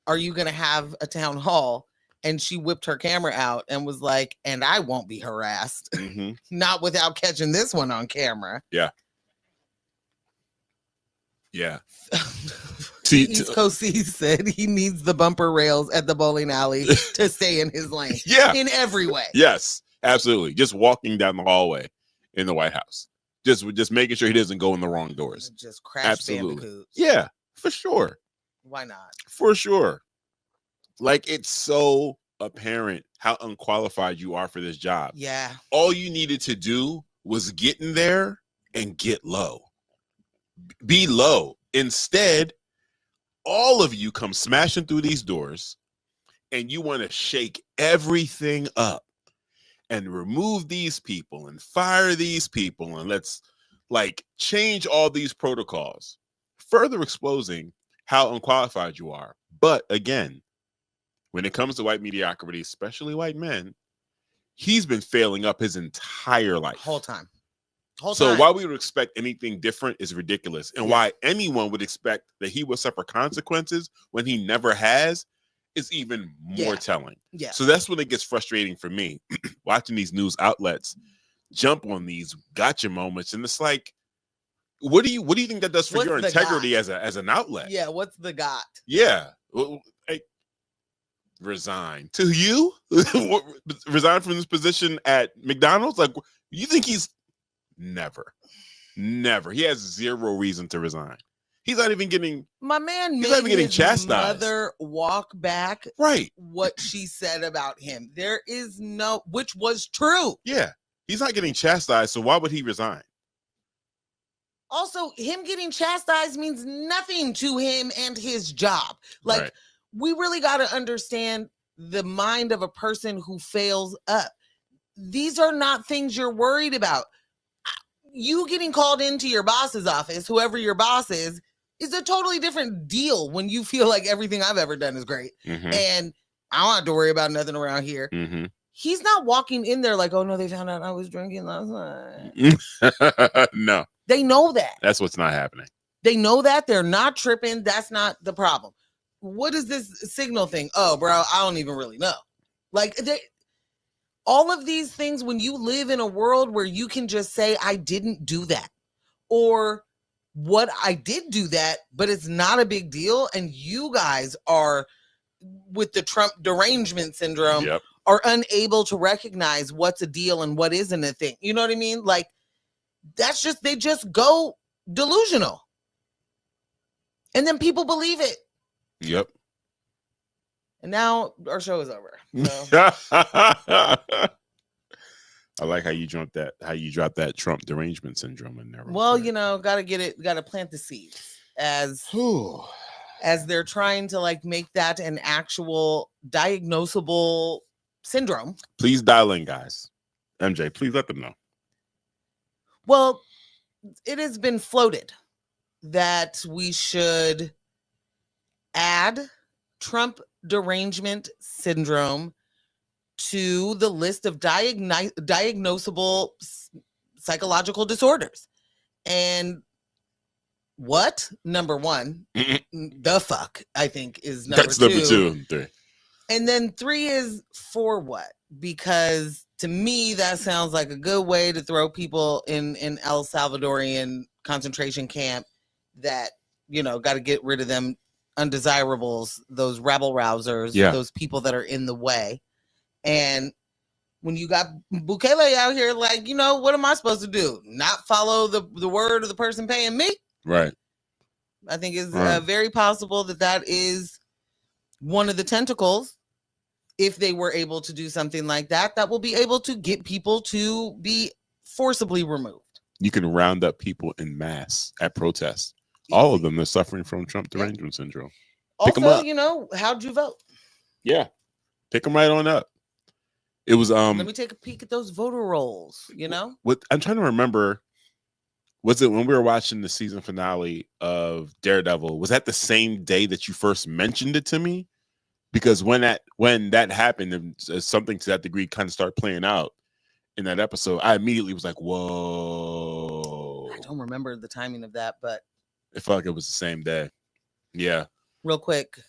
are you going to have a town hall? And she whipped her camera out and was like, and I won't be harassed. Mm-hmm. Not without catching this one on camera. Yeah. Yeah. East Coast C said he needs the bumper rails at the bowling alley to stay in his lane. Yeah. In every way. Yes, absolutely. Just walking down the hallway in the White House. Just making sure he doesn't go in the wrong doors. Just crash Absolutely. bandicoots. Yeah, for sure. Why not? For sure. Like, it's so apparent how unqualified you are for this job. Yeah. All you needed to do was get in there and get low. Be low. Instead, all of you come smashing through these doors and you want to shake everything up and remove these people and fire these people and let's like change all these protocols, further exposing how unqualified you are. But again, when it comes to white mediocrity, especially white men, he's been failing up his entire life. Whole time. So why we would expect anything different is ridiculous. And why anyone would expect that he will suffer consequences when he never has is even more telling. Yeah. So that's when it gets frustrating for me, watching these news outlets jump on these gotcha moments. And it's like, what do you think that does for your integrity as an outlet? Yeah, what's the got? Yeah. Hey, resign. To you? Resign from this position at McDonald's? Like, you think he's never. He has zero reason to resign. He's not even getting my man. He's not even getting chastised. Mother walk back right what she said about him. There is no, which was true. Yeah, he's not getting chastised. So why would he resign? Also, him getting chastised means nothing to him and his job. Like, we really got to understand the mind of a person who fails up. These are not things you're worried about. You getting called into your boss's office, whoever your boss is a totally different deal when you feel like everything I've ever done is great. Mm-hmm. And I don't have to worry about nothing around here. Mm-hmm. He's not walking in there like, oh no, they found out I was drinking last night. No. They know that. That's what's not happening. They know that. They're not tripping. That's not the problem. What is this signal thing? Oh, bro, I don't even really know. Like, all of these things, when you live in a world where you can just say, I didn't do that, or what I did do that, but it's not a big deal. And you guys are with the Trump derangement syndrome, are unable to recognize what's a deal and what isn't a thing. You know what I mean? Like, that's just, they just go delusional. And then people believe it. Yep. And now our show is over. So. I like how you dropped that Trump derangement syndrome in there. Well, you know, gotta plant the seeds as they're trying to like make that an actual diagnosable syndrome. Please dial in, guys. MJ, please let them know. Well, it has been floated that we should add Trump derangement syndrome to the list of diagnosable psychological disorders. And what? Number one, the fuck, I think is number two. That's number 2. 3. And then 3 is for what? Because to me, that sounds like a good way to throw people in El Salvadorian concentration camp that, you know, got to get rid of them undesirables, those rabble rousers, those people that are in the way. And when you got Bukele out here, like, you know, what am I supposed to do? Not follow the word of the person paying me? Right. I think it's very possible that is one of the tentacles. If they were able to do something like that, that will be able to get people to be forcibly removed. You can round up people in mass at protests. All of them are suffering from Trump derangement syndrome. Pick 'em Also, up. how'd you vote? Yeah. Pick them right on up. It was Let me take a peek at those voter rolls, what I'm trying to remember. Was it when we were watching the season finale of Daredevil? Was that the same day that you first mentioned it to me? Because when that happened, and something to that degree kind of started playing out in that episode, I immediately was like, "Whoa!" I don't remember the timing of that, but it felt like it was the same day. Yeah. Real quick,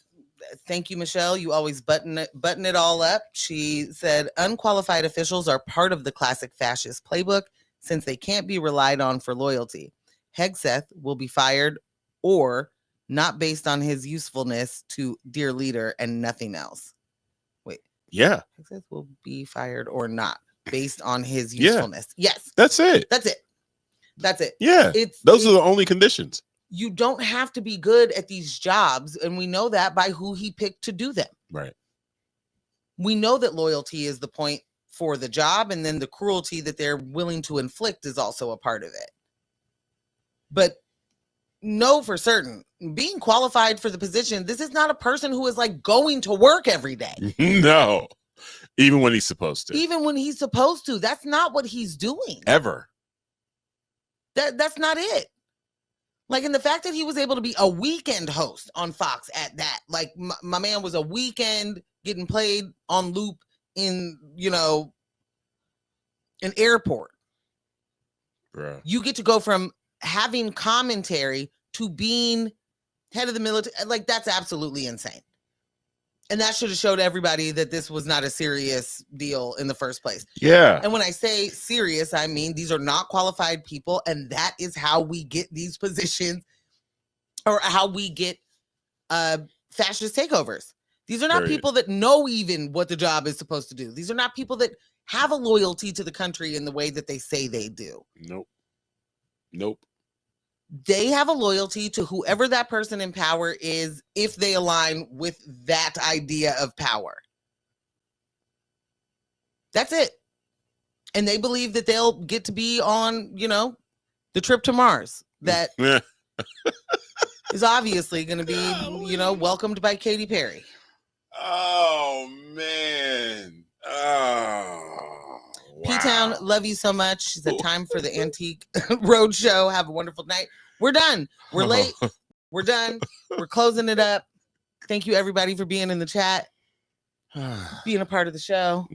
thank you, Michelle. You always button it all up. She said, unqualified officials are part of the classic fascist playbook since they can't be relied on for loyalty. Hegseth will be fired or not based on his usefulness to dear leader and nothing else. Wait. Yeah. Hegseth will be fired or not based on his Yeah. usefulness. Yes. That's it. That's it. That's it. Yeah. Those are the only conditions. You don't have to be good at these jobs, and we know that by who he picked to do them. Right. We know that loyalty is the point for the job, and then the cruelty that they're willing to inflict is also a part of it. But know for certain, being qualified for the position, this is not a person who is like going to work every day. No. Even when he's supposed to. Even when he's supposed to. That's not what he's doing. Ever. That's not it. Like, in the fact that he was able to be a weekend host on Fox at that, like my man was a weekend getting played on loop in, an airport. Bruh. You get to go from having commentary to being head of the military. Like, that's absolutely insane. And that should have showed everybody that this was not a serious deal in the first place. Yeah. And when I say serious, I mean these are not qualified people, and that is how we get these positions, or how we get fascist takeovers. These are not people that know even what the job is supposed to do. These are not people that have a loyalty to the country in the way that they say they do. Nope. They have a loyalty to whoever that person in power is if they align with that idea of power. That's it. And they believe that they'll get to be on, the trip to Mars. That is obviously going to be, welcomed by Katy Perry. Oh, man. Oh. Wow. P-Town, love you so much. She said, time for the Antique Roadshow. Have a wonderful night. We're done. We're late. We're done. We're closing it up. Thank you, everybody, for being in the chat, being a part of the show,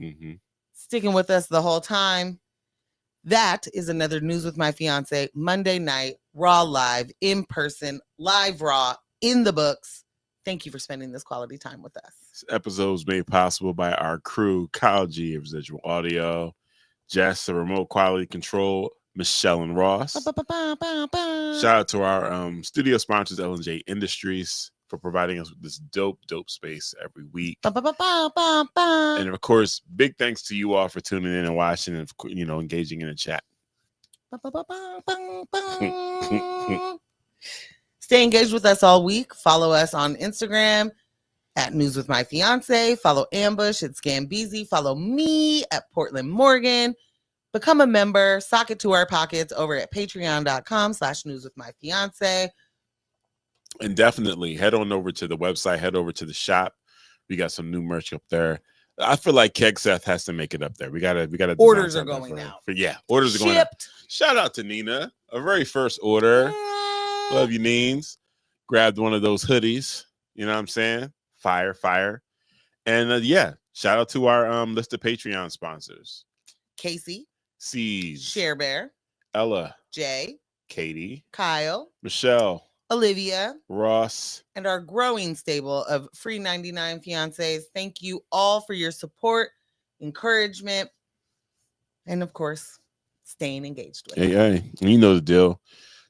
sticking with us the whole time. That is another News with My Fiance Monday night, Raw Live, in person, live Raw, in the books. Thank you for spending this quality time with us. This episode was made possible by our crew, Kyle G of Residual Audio, Jess of Remote Quality Control, Michelle and Ross. Shout out to our studio sponsors, L&J Industries, for providing us with this dope space every week. And of course, big thanks to you all for tuning in and watching and, engaging in the chat. Stay engaged with us all week. Follow us on Instagram at News with My Fiance. Follow Ambush at Scambeezy. Follow me at Portland Morgan. Become a member. Sock it to our pockets over at patreon.com/News with My Fiance. And definitely head on over to the website. Head over to the shop. We got some new merch up there. I feel like Hegseth has to make it up there. We gotta. Orders are going out. Orders are going out. Shout out to Nina, our very first order. Love you, Neens. Grabbed one of those hoodies. You know what I'm saying? Fire. And shout out to our list of Patreon sponsors: Casey, C's, Share Bear, Ella, Jay, Katie, Kyle, Michelle, Olivia, Ross, and our growing stable of free 99 fiancés. Thank you all for your support, encouragement, and of course, staying engaged with us. Hey, you know the deal.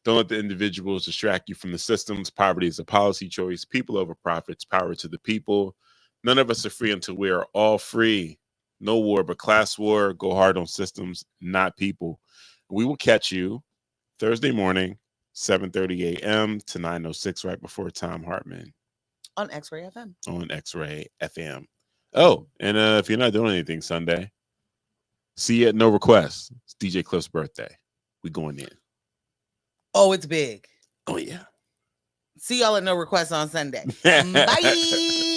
Don't let the individuals distract you from the systems. Poverty is a policy choice. People over profits. Power to the people. None of us are free until we are all free. No war but class war. Go hard on systems, not people. We will catch you Thursday morning, 7:30 a.m. to 9:06, right before Tom Hartman. On X-Ray FM. On X-Ray FM. Oh, and if you're not doing anything Sunday, see you at No Request. It's DJ Cliff's birthday. We going in. Oh, it's big. Oh, yeah. See y'all at No Requests on Sunday. Bye.